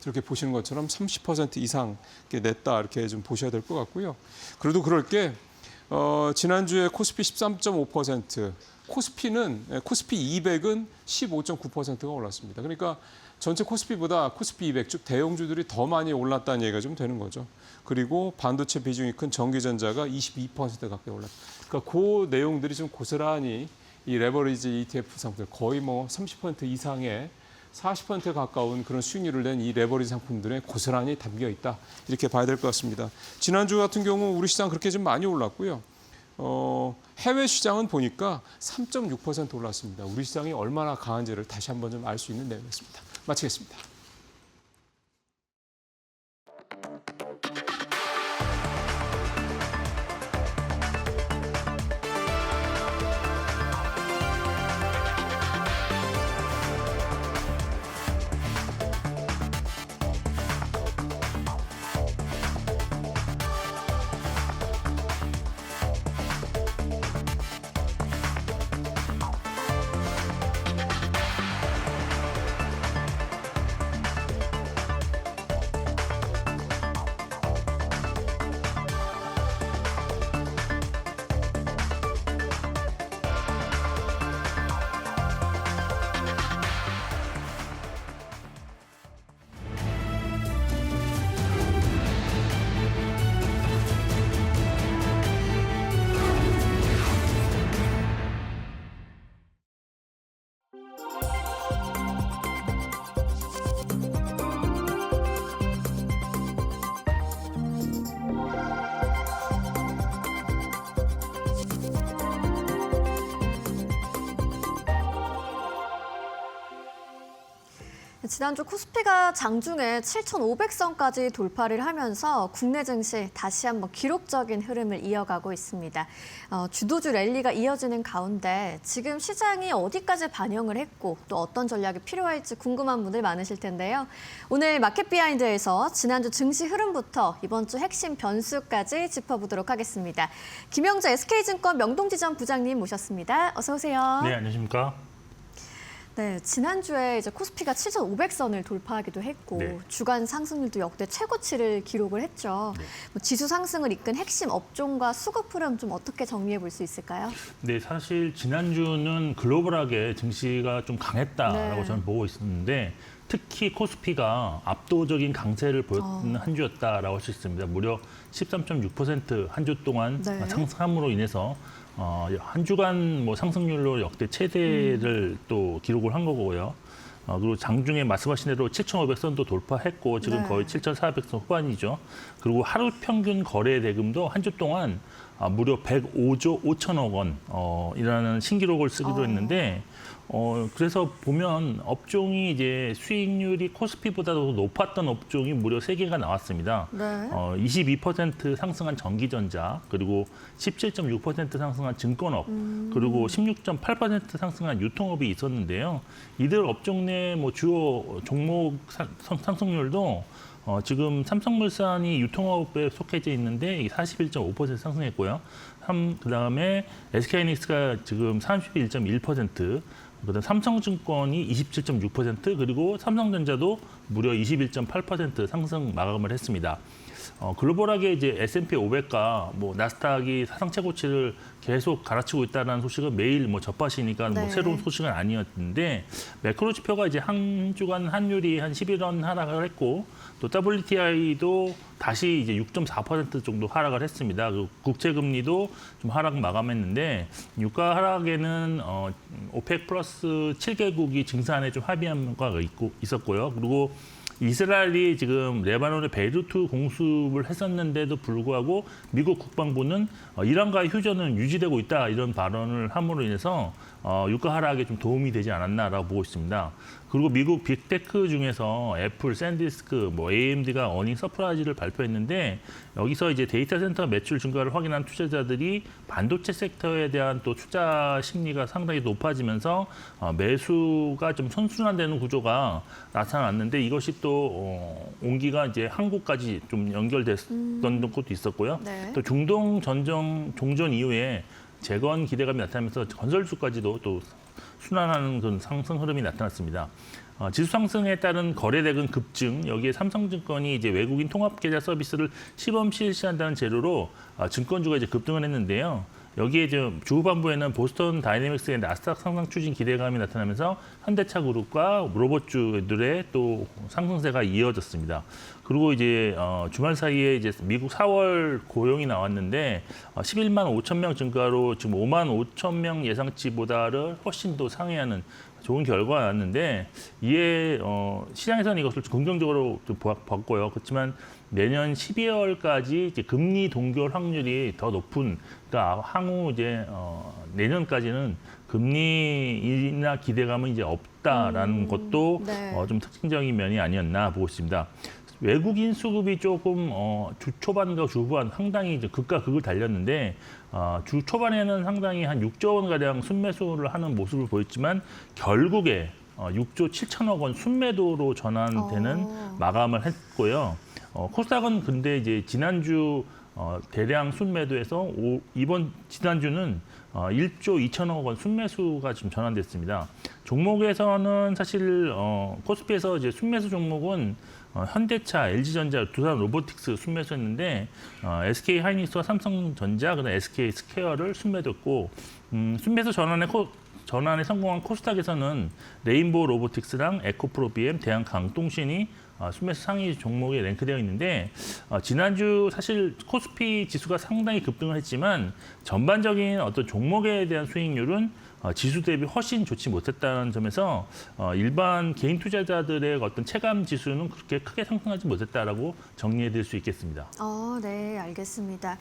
이렇게 보시는 것처럼 30% 이상 냈다 이렇게 좀 보셔야 될 것 같고요. 그래도 그럴 게 지난주에 코스피 13.5%, 코스피 200은 15.9%가 올랐습니다. 그러니까 전체 코스피보다 코스피 200 즉 대형주들이 더 많이 올랐다는 얘기가 좀 되는 거죠. 그리고 반도체 비중이 큰 전기전자가 22% 가까이 올랐다. 그러니까 그 내용들이 좀 고스란히 이 레버리지 ETF 상품들 거의 뭐 30% 이상의 40% 가까운 그런 수익률을 낸 이 레버리지 상품들에 고스란히 담겨 있다. 이렇게 봐야 될 것 같습니다. 지난주 같은 경우 우리 시장 그렇게 좀 많이 올랐고요. 해외 시장은 보니까 3.6% 올랐습니다. 우리 시장이 얼마나 강한지를 다시 한번 좀 알 수 있는 내용이었습니다. 마치겠습니다. 지난주 코스피가 장중에 7,500선까지 돌파를 하면서 국내 증시 다시 한번 기록적인 흐름을 이어가고 있습니다. 주도주 랠리가 이어지는 가운데 지금 시장이 어디까지 반영을 했고 또 어떤 전략이 필요할지 궁금한 분들 많으실 텐데요. 오늘 마켓 비하인드에서 지난주 증시 흐름부터 이번 주 핵심 변수까지 짚어보도록 하겠습니다. 김영재 SK증권 명동지점 부장님 모셨습니다. 어서 오세요. 네, 안녕하십니까? 네, 지난주에 이제 코스피가 7,500선을 돌파하기도 했고 네. 주간 상승률도 역대 최고치를 기록을 했죠. 네. 뭐 지수 상승을 이끈 핵심 업종과 수급 흐름 좀 어떻게 정리해 볼 수 있을까요? 네, 사실 지난주는 글로벌하게 증시가 좀 강했다라고 네. 저는 보고 있었는데 특히 코스피가 압도적인 강세를 보였던 한 주였다라고 할 수 있습니다. 무려 13.6% 한 주 동안 네. 상승함으로 인해서 한 주간 뭐 상승률로 역대 최대를 또 기록을 한 거고요. 그리고 장중에 말씀하신 대로 7,500선도 돌파했고 지금 네. 거의 7,400선 후반이죠. 그리고 하루 평균 거래 대금도 한 주 동안 무려 105조 5천억 원이라는 신기록을 쓰기도 했는데 그래서 보면 업종이 이제 수익률이 코스피보다도 높았던 업종이 무려 3개가 나왔습니다. 네. 22% 상승한 전기전자, 그리고 17.6% 상승한 증권업, 그리고 16.8% 상승한 유통업이 있었는데요. 이들 업종 내 뭐 주요 종목 상승률도 지금 삼성물산이 유통업에 속해져 있는데 41.5% 상승했고요. 그다음에 SK하이닉스가 지금 31.1%, 그다음 삼성증권이 27.6%, 그리고 삼성전자도 무려 21.8% 상승 마감을 했습니다. 글로벌하게 이제 S&P 500과 뭐 나스닥이 사상 최고치를 계속 갈아치고 있다는 소식은 매일 뭐 접하시니까 네. 뭐 새로운 소식은 아니었는데 매크로 지표가 이제 한 주간 환율이 한 11원 하락을 했고 또 WTI도 다시 이제 6.4% 정도 하락을 했습니다. 그리고 국채 금리도 좀 하락 마감했는데 유가 하락에는 오펙 플러스 7개국이 증산에 좀 합의한 바가 있었고요. 그리고 이스라엘이 지금 레바논의 베이루트 공습을 했었는데도 불구하고 미국 국방부는 이란과의 휴전은 유지되고 있다 이런 발언을 함으로 인해서 유가 하락에 좀 도움이 되지 않았나라고 보고 있습니다. 그리고 미국 빅테크 중에서 애플, 샌디스크, AMD가 어닝 서프라이즈를 발표했는데 여기서 이제 데이터 센터 매출 증가를 확인한 투자자들이 반도체 섹터에 대한 또 투자 심리가 상당히 높아지면서 매수가 좀 선순환되는 구조가 나타났는데 이것이 또 온기가 이제 한국까지 좀 연결됐던 것도 있었고요. 네. 또 중동 전정 종전 이후에 재건 기대감이 나타나면서 건설주까지도 또 순환하는 그런 상승 흐름이 나타났습니다. 지수 상승에 따른 거래대금 급증, 여기에 삼성증권이 이제 외국인 통합계좌 서비스를 시범 실시한다는 재료로 증권주가 이제 급등을 했는데요. 여기에 이제 주후반부에는 보스턴 다이내믹스의 나스닥 상승 추진 기대감이 나타나면서 현대차 그룹과 로봇주들의 또 상승세가 이어졌습니다. 그리고 이제 주말 사이에 이제 미국 4월 고용이 나왔는데 11만 5천 명 증가로 지금 5만 5천 명 예상치보다를 훨씬 더 상회하는 좋은 결과가 나왔는데 이에 시장에서는 이것을 긍정적으로 좀 봤고요. 그렇지만 내년 12월까지 이제 금리 동결 확률이 더 높은, 그러니까 향후 이제 내년까지는 금리 인하 기대감은 이제 없다라는 것도 네. 좀 특징적인 면이 아니었나 보고 있습니다. 외국인 수급이 조금 주 초반과 주 후반 상당히 이제 극과 극을 달렸는데 주 초반에는 상당히 한 6조 원 가량 순매수를 하는 모습을 보였지만 결국에 6조 7천억 원 순매도로 전환되는 마감을 했고요. 코스닥은 근데 이제 지난주 대량 순매도에서 이번 지난주는 1조 2천억 원 순매수가 지금 전환됐습니다. 종목에서는 사실 코스피에서 이제 순매수 종목은 현대차, LG전자, 두산 로보틱스 순매수했는데 SK 하이닉스와 삼성전자, 그다음 SK 스퀘어를 순매도했고 순매수 전환에 성공한 코스닥에서는 레인보우 로보틱스랑 에코프로비엠, 대한강동신이 순매수 상위 종목에 랭크되어 있는데 지난주 사실 코스피 지수가 상당히 급등을 했지만 전반적인 어떤 종목에 대한 수익률은 지수 대비 훨씬 좋지 못했다는 점에서 일반 개인 투자자들의 어떤 체감 지수는 그렇게 크게 상승하지 못했다라고 정리해드릴 수 있겠습니다. 네, 알겠습니다.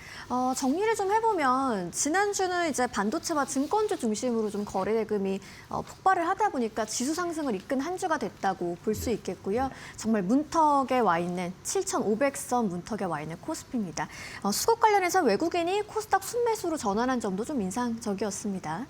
정리를 좀 해보면 지난주는 이제 반도체와 증권주 중심으로 좀 거래 대금이 폭발을 하다 보니까 지수 상승을 이끈 한 주가 됐다고 볼 수 있겠고요. 정말 문턱에 와 있는 7,500선 문턱에 와 있는 코스피입니다. 수급 관련해서 외국인이 코스닥 순매수로 전환한 점도 좀 인상적이었습니다.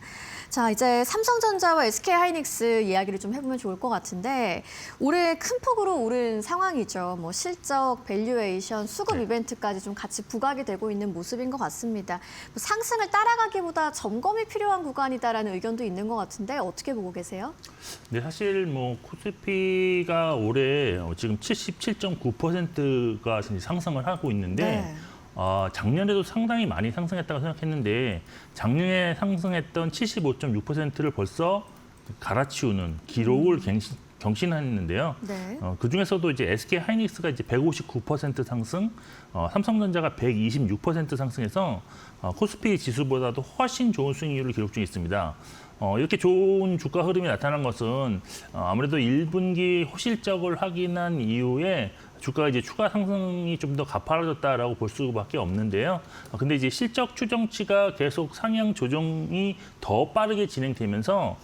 자, 이제 삼성전자와 SK하이닉스 이야기를 좀 해보면 좋을 것 같은데 올해 큰 폭으로 오른 상황이죠. 실적, 밸류에이션, 수급 이벤트까지 좀 같이 부각이 되고 있는 모습인 것 같습니다. 상승을 따라가기보다 점검이 필요한 구간이다라는 의견도 있는 것 같은데 어떻게 보고 계세요? 네, 사실 코스피가 올해 지금 77.9%가 상승을 하고 있는데 네. 작년에도 상당히 많이 상승했다고 생각했는데 작년에 상승했던 75.6%를 벌써 갈아치우는 기록을 경신했는데요. 네. 그중에서도 이제 SK 하이닉스가 이제 159% 상승, 삼성전자가 126% 상승해서 코스피 지수보다도 훨씬 좋은 수익률을 기록 중에 있습니다. 이렇게 좋은 주가 흐름이 나타난 것은 아무래도 1분기 호실적을 확인한 이후에 주가가 이제 추가 상승이 좀 더 가파라졌다라고 볼 수밖에 없는데요. 근데 이제 실적 추정치가 계속 상향 조정이 더 빠르게 진행되면서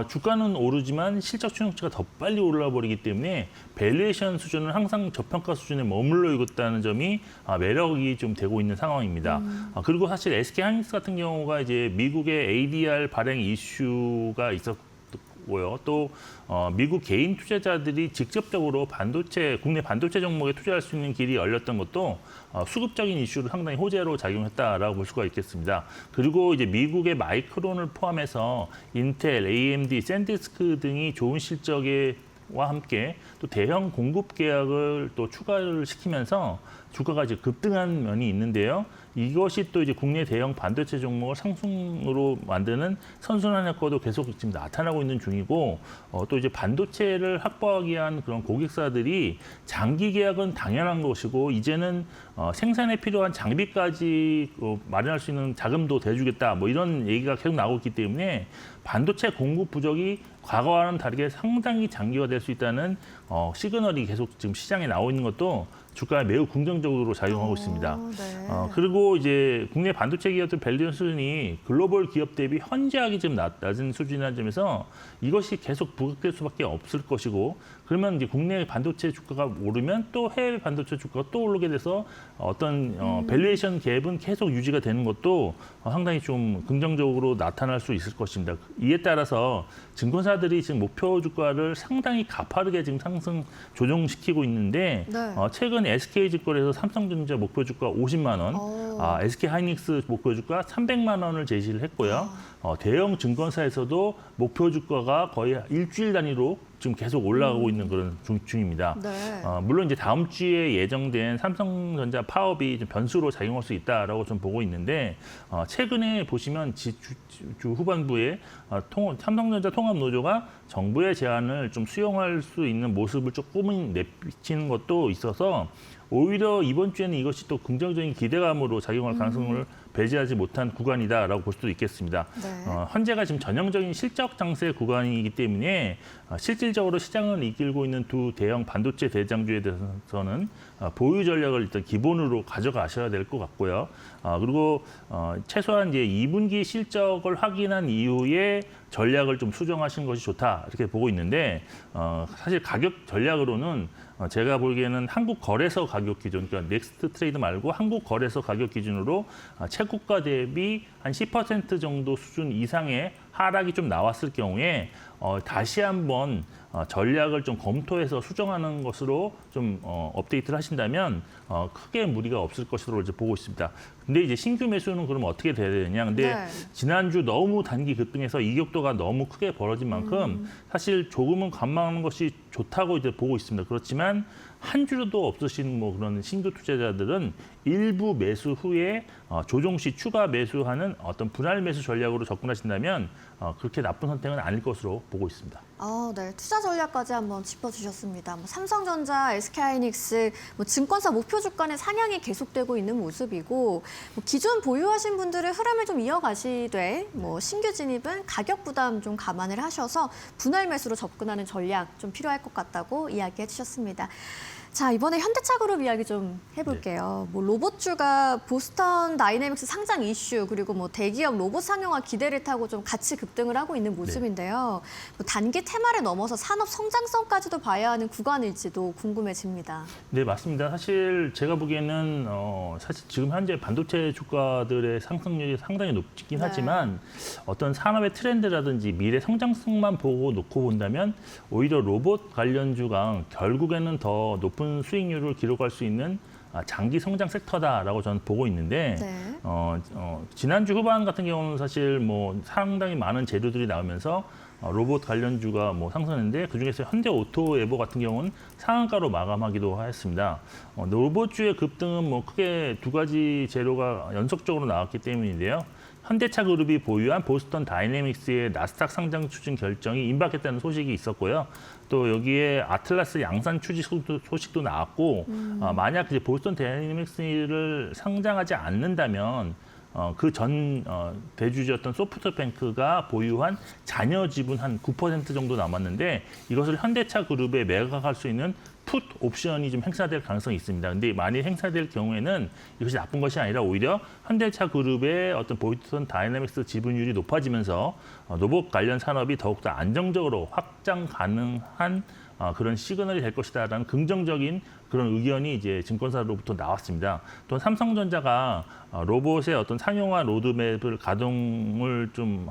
주가는 오르지만 실적 추정치가 더 빨리 올라 버리기 때문에 밸류에이션 수준은 항상 저평가 수준에 머물러 있다는 점이 매력이 좀 되고 있는 상황입니다. 그리고 사실 SK 하이닉스 같은 경우가 이제 미국의 ADR 발행 이슈가 있었고요. 또 미국 개인 투자자들이 직접적으로 국내 반도체 종목에 투자할 수 있는 길이 열렸던 것도 수급적인 이슈를 상당히 호재로 작용했다라고 볼 수가 있겠습니다. 그리고 이제 미국의 마이크론을 포함해서 인텔, AMD, 샌디스크 등이 좋은 실적과 함께 또 대형 공급 계약을 또 추가를 시키면서 주가가 이제 급등한 면이 있는데요. 이것이 또 이제 국내 대형 반도체 종목을 상승으로 만드는 선순환 효과도 계속 지금 나타나고 있는 중이고 또 이제 반도체를 확보하기 위한 그런 고객사들이 장기 계약은 당연한 것이고 이제는 생산에 필요한 장비까지 마련할 수 있는 자금도 대주겠다 이런 얘기가 계속 나오고 있기 때문에 반도체 공급 부족이 과거와는 다르게 상당히 장기화될 수 있다는 시그널이 계속 지금 시장에 나오고 있는 것도 주가에 매우 긍정적으로 작용하고 있습니다. 네. 그리고 이제 국내 반도체 기업들 밸류에이션 수준이 글로벌 기업 대비 현저하게 좀 낮은 수준이라는 점에서 이것이 계속 부각될 수밖에 없을 것이고 그러면 이제 국내 반도체 주가가 오르면 또 해외 반도체 주가가 또 오르게 돼서 어떤 밸류에이션 갭은 계속 유지가 되는 것도 상당히 좀 긍정적으로 나타날 수 있을 것입니다. 이에 따라서 증권사들이 지금 목표 주가를 상당히 가파르게 지금 상승 조정시키고 있는데 네. 최근 SK증권에서 삼성전자 목표 주가 50만 원, SK하이닉스 목표 주가 300만 원을 제시를 했고요. 대형 증권사에서도 목표 주가가 거의 일주일 단위로 지금 계속 올라가고 있는 그런 중입니다. 네. 물론 이제 다음 주에 예정된 삼성전자 파업이 좀 변수로 작용할 수 있다라고 좀 보고 있는데 최근에 보시면 주 후반부에 삼성전자 통합노조가 정부의 제안을 좀 수용할 수 있는 모습을 조금은 내비치는 것도 있어서 오히려 이번 주에는 이것이 또 긍정적인 기대감으로 작용할 가능성을 배제하지 못한 구간이다라고 볼 수도 있겠습니다. 네. 현재가 지금 전형적인 실적 장세 구간이기 때문에 실질적으로 시장을 이끌고 있는 두 대형 반도체 대장주에 대해서는 보유 전략을 일단 기본으로 가져가셔야 될 것 같고요. 그리고 최소한 이제 2분기 실적을 확인한 이후에 전략을 좀 수정하시는 것이 좋다 이렇게 보고 있는데 사실 가격 전략으로는 제가 보기에는 한국 거래소 가격 기준, 그러니까 넥스트 트레이드 말고 한국 거래소 가격 기준으로 최고가 대비 한 10% 정도 수준 이상의 하락이 좀 나왔을 경우에 다시 한번 전략을 좀 검토해서 수정하는 것으로 좀 업데이트를 하신다면 크게 무리가 없을 것으로 이제 보고 있습니다. 근데 이제 신규 매수는 그러면 어떻게 돼야 되느냐? 근데 네. 지난주 너무 단기 급등해서 이격도가 너무 크게 벌어진 만큼 사실 조금은 관망하는 것이 좋다고 이제 보고 있습니다. 그렇지만 한 주도 없으신 뭐 그런 신규 투자자들은 일부 매수 후에 조정 시 추가 매수하는 어떤 분할 매수 전략으로 접근하신다면 그렇게 나쁜 선택은 아닐 것으로 보고 있습니다. 네. 투자 전략까지 한번 짚어주셨습니다. 삼성전자, SK하이닉스, 증권사 목표 주가는 상향이 계속되고 있는 모습이고 기존 보유하신 분들의 흐름을 좀 이어가시되 신규 진입은 가격 부담 좀 감안을 하셔서 분할 매수로 접근하는 전략 좀 필요할 것 같다고 이야기해 주셨습니다. 자, 이번에 현대차그룹 이야기 좀 해볼게요. 로봇주가 보스턴 다이내믹스 상장 이슈 그리고 대기업 로봇 상용화 기대를 타고 좀 같이 급등을 하고 있는 모습인데요. 단기 테마를 넘어서 산업 성장성까지도 봐야 하는 구간일지도 궁금해집니다. 네, 맞습니다. 사실 제가 보기에는 사실 지금 현재 반도체 주가들의 상승률이 상당히 높긴 네. 하지만 어떤 산업의 트렌드라든지 미래 성장성만 보고 놓고 본다면 오히려 로봇 관련주가 결국에는 더 높은 수익률을 기록할 수 있는 장기 성장 섹터다라고 저는 보고 있는데 네. 지난주 후반 같은 경우는 사실 상당히 많은 재료들이 나오면서 로봇 관련주가 상승했는데 그중에서 현대오토에버 같은 경우는 상한가로 마감하기도 하였습니다. 로봇주의 급등은 크게 두 가지 재료가 연속적으로 나왔기 때문인데요. 현대차그룹이 보유한 보스턴 다이내믹스의 나스닥 상장 추진 결정이 임박했다는 소식이 있었고요. 또 여기에 아틀라스 양산 추진 소식도 나왔고 만약 이제 보스턴 다이내믹스를 상장하지 않는다면 그 전 대주주였던 소프트뱅크가 보유한 잔여 지분 한 9% 정도 남았는데 이것을 현대차그룹에 매각할 수 있는 풋 옵션이 좀 행사될 가능성이 있습니다. 근데 만일 행사될 경우에는 이것이 나쁜 것이 아니라 오히려 현대차그룹의 어떤 보스턴 다이내믹스 지분율이 높아지면서 로봇 관련 산업이 더욱더 안정적으로 확장 가능한 그런 시그널이 될 것이다라는 긍정적인 그런 의견이 이제 증권사로부터 나왔습니다. 또 삼성전자가 로봇의 어떤 상용화 로드맵을 가동을 좀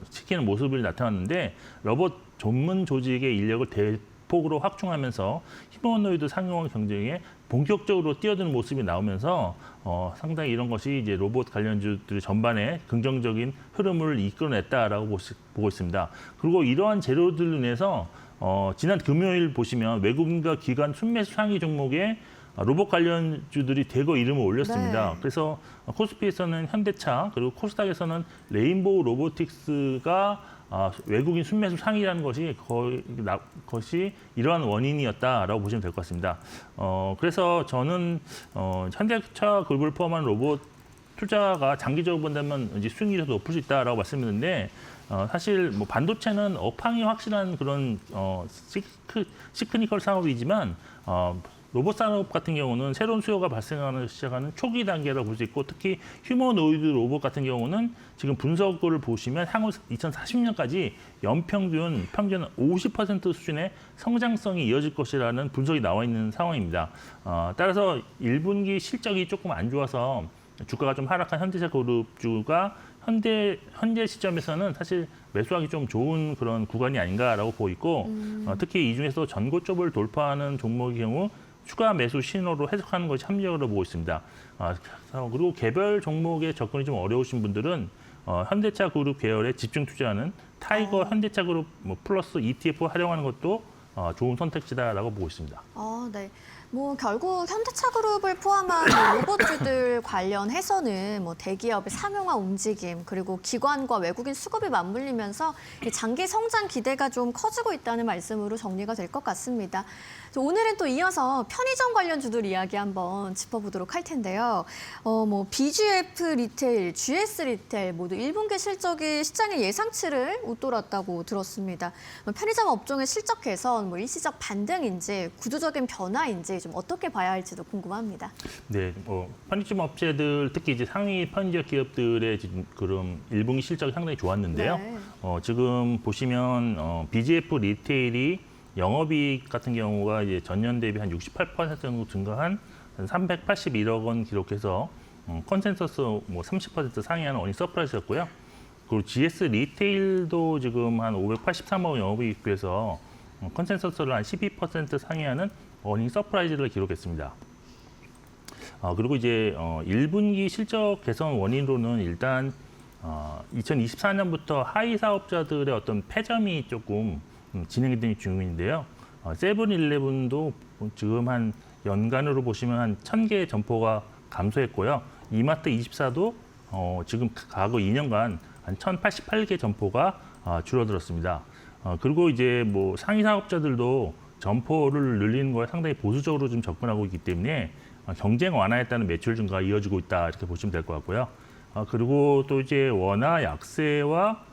시키는 모습을 나타났는데 로봇 전문 조직의 인력을 대폭으로 확충하면서 휴머노이드 상용화 경쟁에 본격적으로 뛰어드는 모습이 나오면서 상당히 이런 것이 이제 로봇 관련주들 전반에 긍정적인 흐름을 이끌어냈다라고 보고 있습니다. 그리고 이러한 재료들로 인해서 지난 금요일 보시면 외국인과 기관 순매수 상위 종목에 로봇 관련주들이 대거 이름을 올렸습니다. 네. 그래서 코스피에서는 현대차 그리고 코스닥에서는 레인보우 로보틱스가 외국인 순매수 상위라는 것이 이러한 원인이었다라고 보시면 될 것 같습니다. 그래서 저는 현대차 그룹을 포함한 로봇 투자가 장기적으로 본다면 이제 수익률이 더 높을 수 있다라고 말씀드렸는데 사실 뭐 반도체는 업황이 확실한 그런 시크니컬 산업이지만 로봇 산업 같은 경우는 새로운 수요가 발생하는 시작하는 초기 단계라고 볼 수 있고 특히 휴머노이드 로봇 같은 경우는 지금 분석을 보시면 향후 2040년까지 연평균 50% 수준의 성장성이 이어질 것이라는 분석이 나와 있는 상황입니다. 따라서 1분기 실적이 조금 안 좋아서 주가가 좀 하락한 현대차 그룹주가 현재 시점에서는 사실 매수하기 좀 좋은 그런 구간이 아닌가라고 보고 있고 특히 이 중에서 전고점을 돌파하는 종목의 경우 추가 매수 신호로 해석하는 것이 합리적으로 보고 있습니다. 그리고 개별 종목에 접근이 좀 어려우신 분들은 현대차 그룹 계열에 집중 투자하는 타이거 현대차 그룹 플러스 ETF 활용하는 것도 좋은 선택지다라고 보고 있습니다. 네. 뭐 결국 현대차그룹을 포함한 로봇주들 관련해서는 뭐 대기업의 상용화 움직임 그리고 기관과 외국인 수급이 맞물리면서 이 장기 성장 기대가 좀 커지고 있다는 말씀으로 정리가 될 것 같습니다. 오늘은 또 이어서 편의점 관련주들 이야기 한번 짚어보도록 할 텐데요. 뭐 BGF 리테일, GS 리테일 모두 1분기 실적이 시장의 예상치를 웃돌았다고 들었습니다. 편의점 업종의 실적 개선, 뭐 일시적 반등인지 구조적인 변화인지 좀 어떻게 봐야 할지도 궁금합니다. 네, 편의점 업체들 특히 이제 상위 편의점 기업들의 지금 그런 1분기 실적이 상당히 좋았는데요. 네. 지금 보시면 BGF 리테일이 영업이익 같은 경우가 이제 전년 대비 한 68% 정도 증가한 381억 원 기록해서 컨센서스 뭐 30% 상회하는 어닝 서프라이즈였고요. 그리고 GS 리테일도 지금 한 583억 원 영업이익 비해서 컨센서스를 한 12% 상회하는 어닝 서프라이즈를 기록했습니다. 그리고 이제 1분기 실적 개선 원인으로는 일단 2024년부터 하위 사업자들의 어떤 폐점이 조금 진행이 되는 중인데요. 세븐일레븐도 지금 한 연간으로 보시면 한 1,000개의 점포가 감소했고요. 이마트 24도 지금 과거 2년간 한 1,088개 점포가 줄어들었습니다. 그리고 이제 뭐 상위 사업자들도 점포를 늘리는 거에 상당히 보수적으로 좀 접근하고 있기 때문에 경쟁 완화에 따른 매출 증가가 이어지고 있다 이렇게 보시면 될 것 같고요. 그리고 또 이제 원화 약세와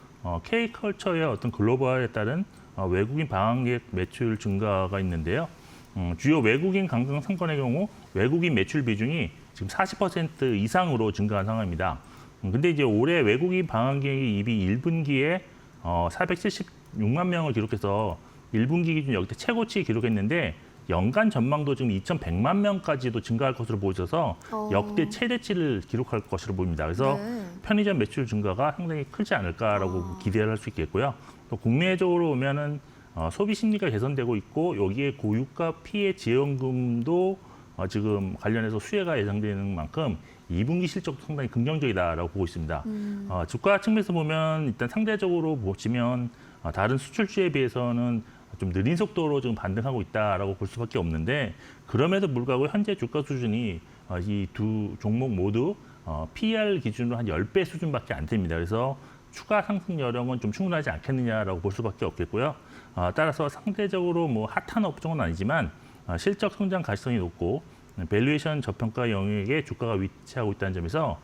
K컬처의 어떤 글로벌에 따른 외국인 방한객 매출 증가가 있는데요. 주요 외국인 관광 상권의 경우 외국인 매출 비중이 지금 40% 이상으로 증가한 상황입니다. 근데 이제 올해 외국인 방한객이 이미 1분기에 476만 명을 기록해서 1분기 기준 역대 최고치 기록했는데 연간 전망도 지금 2,100만 명까지도 증가할 것으로 보여져서 역대 최대치를 기록할 것으로 보입니다. 그래서 편의점 매출 증가가 상당히 크지 않을까라고 기대를 할 수 있겠고요. 또 국내적으로 보면은 소비 심리가 개선되고 있고 여기에 고유가 피해 지원금도 지금 관련해서 수혜가 예상되는 만큼 2분기 실적도 상당히 긍정적이다라고 보고 있습니다. 주가 측면에서 보면 일단 상대적으로 보시면 다른 수출주에 비해서는 좀 느린 속도로 지금 반등하고 있다라고 볼 수밖에 없는데 그럼에도 불구하고 현재 주가 수준이 이 두 종목 모두 PER 기준으로 한 10배 수준밖에 안 됩니다. 그래서 추가 상승 여력은 좀 충분하지 않겠느냐라고 볼 수밖에 없겠고요. 따라서 상대적으로 뭐 핫한 업종은 아니지만 실적 성장 가시성이 높고 밸류에이션 저평가 영역에 주가가 위치하고 있다는 점에서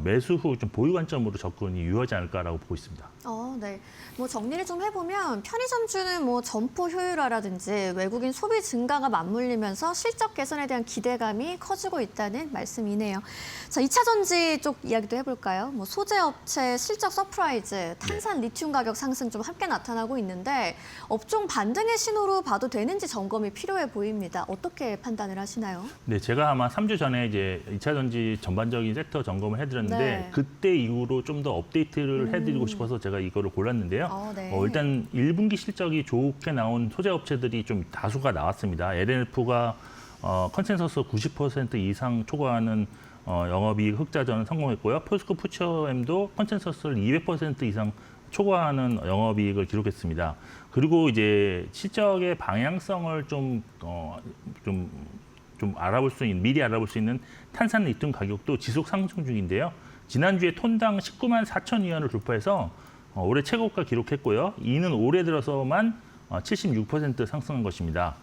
매수 후 좀 보유 관점으로 접근이 유효하지 않을까라고 보고 있습니다. 네. 뭐 정리를 좀 해보면 편의점주는 뭐 점포 효율화라든지 외국인 소비 증가가 맞물리면서 실적 개선에 대한 기대감이 커지고 있다는 말씀이네요. 자, 2차 전지 쪽 이야기도 해볼까요? 뭐 소재 업체 실적 서프라이즈, 탄산 리튬 가격 상승 좀 함께 나타나고 있는데 업종 반등의 신호로 봐도 되는지 점검이 필요해 보입니다. 어떻게 판단을 하시나요? 네, 제가 아마 3주 전에 이제 2차 전지 전반적인 섹터 점검을 해드렸는데 네. 그때 이후로 좀 더 업데이트를 해드리고 싶어서 제가 이거를 골랐는데요. 네. 일단 1분기 실적이 좋게 나온 소재 업체들이 좀 다수가 나왔습니다. LNF가 컨센서스 90% 이상 초과하는 영업이익 흑자전을 성공했고요. 포스코 푸처엠도 컨센서스를 200% 이상 초과하는 영업이익을 기록했습니다. 그리고 이제 실적의 방향성을 좀 알아볼 수 있는, 미리 알아볼 수 있는 탄산 리튬 가격도 지속 상승 중인데요. 지난주에 톤당 19만 4천 위안을 돌파해서 올해 최고가 기록했고요. 이는 올해 들어서만 76% 상승한 것입니다.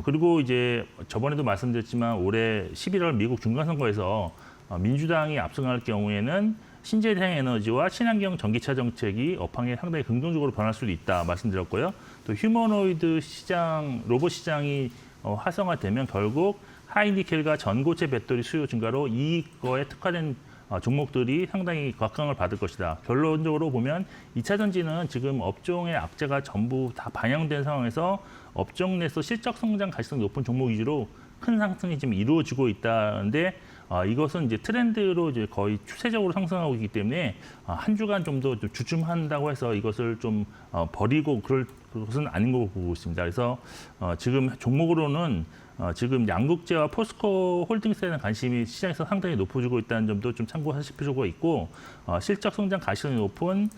그리고 이제 저번에도 말씀드렸지만 올해 11월 미국 중간선거에서 민주당이 압승할 경우에는 신재생 에너지와 친환경 전기차 정책이 업황에 상당히 긍정적으로 변할 수도 있다 말씀드렸고요. 또 휴머노이드 시장, 로봇 시장이 활성화되면 결국 하이니켈과 전고체 배터리 수요 증가로 이거에 특화된 종목들이 상당히 각광을 받을 것이다. 결론적으로 보면 2차 전지는 지금 업종의 악재가 전부 다 반영된 상황에서 업종 내에서 실적 성장 가시성이 높은 종목 위주로 큰 상승이 지금 이루어지고 있다는데 이것은 이제 트렌드로 이제 거의 추세적으로 상승하고 있기 때문에 한 주간 좀 더 주춤한다고 해서 이것을 좀 버리고 그럴 것은 아닌 거로 보고 있습니다. 그래서 지금 종목으로는 지금 양국제와 포스코 홀딩스에 대한 관심이 시장에서 상당히 높아지고 있다는 점도 좀 참고하실 필요가 있고 실적 성장 가시성이 높은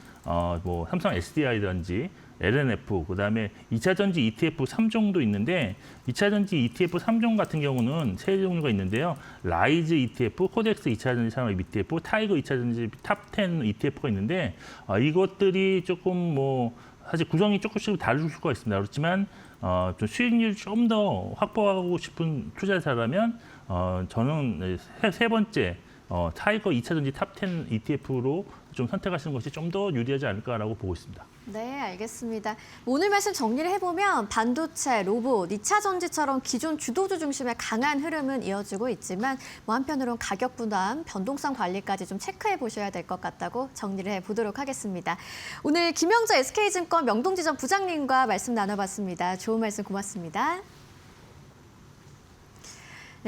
뭐 삼성 SDI라든지 LNF, 그다음에 2차 전지 ETF 3종도 있는데 2차 전지 ETF 3종 같은 경우는 세 종류가 있는데요. 라이즈 ETF, 코덱스 2차 전지 산업 ETF, 타이거 2차 전지 탑10 ETF가 있는데 이것들이 조금 뭐 사실 구성이 조금씩 다를 수가 있습니다. 그렇지만 좀 수익률 좀 더 확보하고 싶은 투자자라면 저는 세 번째 타이거 2차 전지 탑10 ETF로 좀 선택하시는 것이 좀 더 유리하지 않을까라고 보고 있습니다. 네, 알겠습니다. 오늘 말씀 정리를 해보면 반도체, 로봇, 2차 전지처럼 기존 주도주 중심의 강한 흐름은 이어지고 있지만 뭐 한편으로는 가격 분담, 변동성 관리까지 좀 체크해 보셔야 될 것 같다고 정리를 해보도록 하겠습니다. 오늘 김영재 SK증권 명동지점 부장님과 말씀 나눠봤습니다. 좋은 말씀 고맙습니다.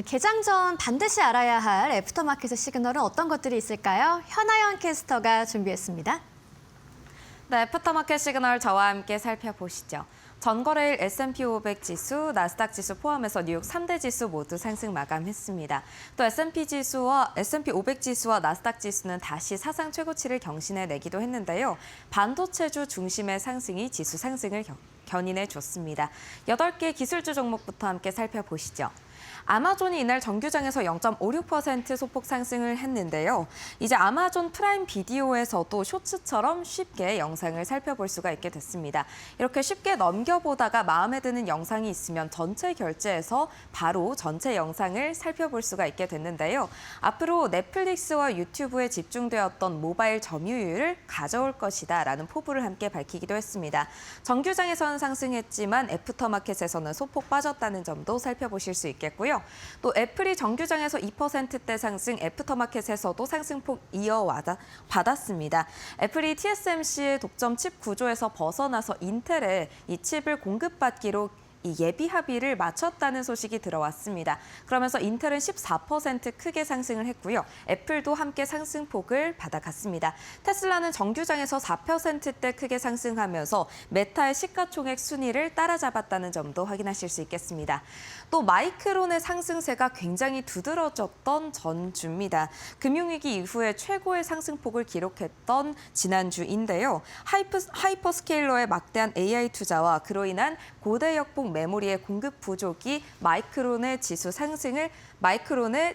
개장 전 반드시 알아야 할 애프터마켓의 시그널은 어떤 것들이 있을까요? 현아연 캐스터가 준비했습니다. 네, 애프터마켓 시그널 저와 함께 살펴보시죠. 전거래일 S&P 500 지수, 나스닥 지수 포함해서 뉴욕 3대 지수 모두 상승 마감했습니다. 또 S&P 500 지수와 나스닥 지수는 다시 사상 최고치를 경신해내기도 했는데요. 반도체주 중심의 상승이 지수 상승을 견인해 줬습니다. 8개 기술주 종목부터 함께 살펴보시죠. 아마존이 이날 정규장에서 0.56% 소폭 상승을 했는데요. 이제 아마존 프라임 비디오에서도 쇼츠처럼 쉽게 영상을 살펴볼 수가 있게 됐습니다. 이렇게 쉽게 넘겨보다가 마음에 드는 영상이 있으면 전체 결제해서 바로 전체 영상을 살펴볼 수가 있게 됐는데요. 앞으로 넷플릭스와 유튜브에 집중되었던 모바일 점유율을 가져올 것이다라는 포부를 함께 밝히기도 했습니다. 정규장에서는 상승했지만 애프터마켓에서는 소폭 빠졌다는 점도 살펴보실 수 있겠고요. 또 애플이 정규장에서 2%대 상승, 애프터마켓에서도 상승폭 이어받았습니다. 애플이 TSMC의 독점 칩 구조에서 벗어나서 인텔에 이 칩을 공급받기로 이 예비 합의를 마쳤다는 소식이 들어왔습니다. 그러면서 인텔은 14% 크게 상승을 했고요. 애플도 함께 상승폭을 받아갔습니다. 테슬라는 정규장에서 4%대 크게 상승하면서 메타의 시가총액 순위를 따라잡았다는 점도 확인하실 수 있겠습니다. 또 마이크론의 상승세가 굉장히 두드러졌던 전주입니다. 금융위기 이후에 최고의 상승폭을 기록했던 지난주인데요. 하이퍼스케일러의 막대한 AI 투자와 그로 인한 고대역폭 메모리의 공급 부족이 마이크론의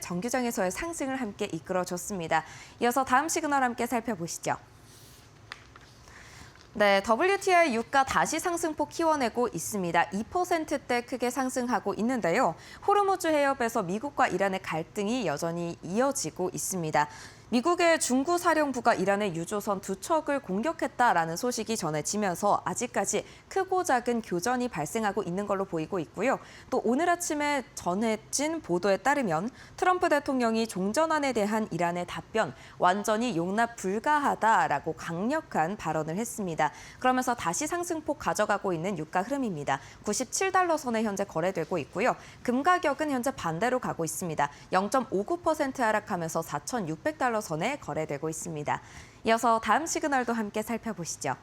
정규장에서의 상승을 함께 이끌어줬습니다. 이어서 다음 시그널 함께 살펴보시죠. 네, WTI 유가 다시 상승폭 키워내고 있습니다. 2%대 크게 상승하고 있는데요. 호르무즈 해협에서 미국과 이란의 갈등이 여전히 이어지고 있습니다. 미국의 중구 사령부가 이란의 유조선 2척을 공격했다라는 소식이 전해지면서 아직까지 크고 작은 교전이 발생하고 있는 걸로 보이고 있고요. 또 오늘 아침에 전해진 보도에 따르면 트럼프 대통령이 종전안에 대한 이란의 답변 완전히 용납 불가하다라고 강력한 발언을 했습니다. 그러면서 다시 상승폭 가져가고 있는 유가 흐름입니다. 97달러 선에 현재 거래되고 있고요. 금 가격은 현재 반대로 가고 있습니다. 0.59% 하락하면서 4,600달러 선에 거래되고 있습니다. 이어서 다음 시그널도 함께 살펴보시죠.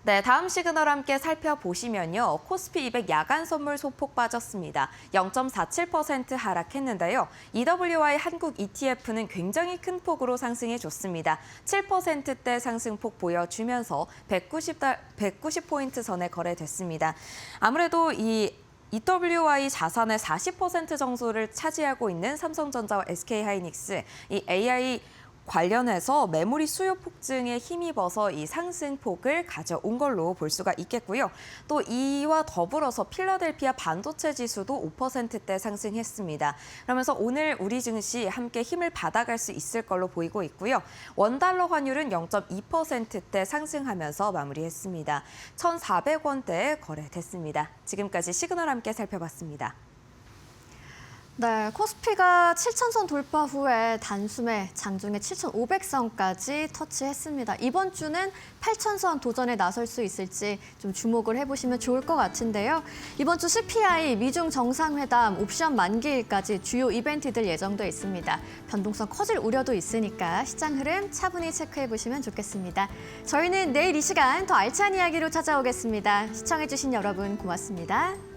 네, 다음 시그널 함께 살펴보시면요. 코스피 200 야간 선물 소폭 빠졌습니다. 0.47% 하락했는데요. EWI 한국 ETF는 굉장히 큰 폭으로 상승해줬습니다. 7%대 상승폭 보여주면서 190포인트 선에 거래됐습니다. 아무래도 이 EWI 자산의 40% 정도를 차지하고 있는 삼성전자와 SK하이닉스, 이 AI 관련해서 메모리 수요 폭증에 힘입어서 이 상승폭을 가져온 걸로 볼 수가 있겠고요. 또 이와 더불어서 필라델피아 반도체 지수도 5%대 상승했습니다. 그러면서 오늘 우리 증시 함께 힘을 받아갈 수 있을 걸로 보이고 있고요. 원달러 환율은 0.2%대 상승하면서 마무리했습니다. 1,400원대에 거래됐습니다. 지금까지 시그널 함께 살펴봤습니다. 네, 코스피가 7,000선 돌파 후에 단숨에 장중에 7,500선까지 터치했습니다. 이번 주는 8,000선 도전에 나설 수 있을지 좀 주목을 해보시면 좋을 것 같은데요. 이번 주 CPI, 미중 정상회담, 옵션 만기일까지 주요 이벤트들 예정돼 있습니다. 변동성 커질 우려도 있으니까 시장 흐름 차분히 체크해보시면 좋겠습니다. 저희는 내일 이 시간 더 알찬 이야기로 찾아오겠습니다. 시청해주신 여러분 고맙습니다.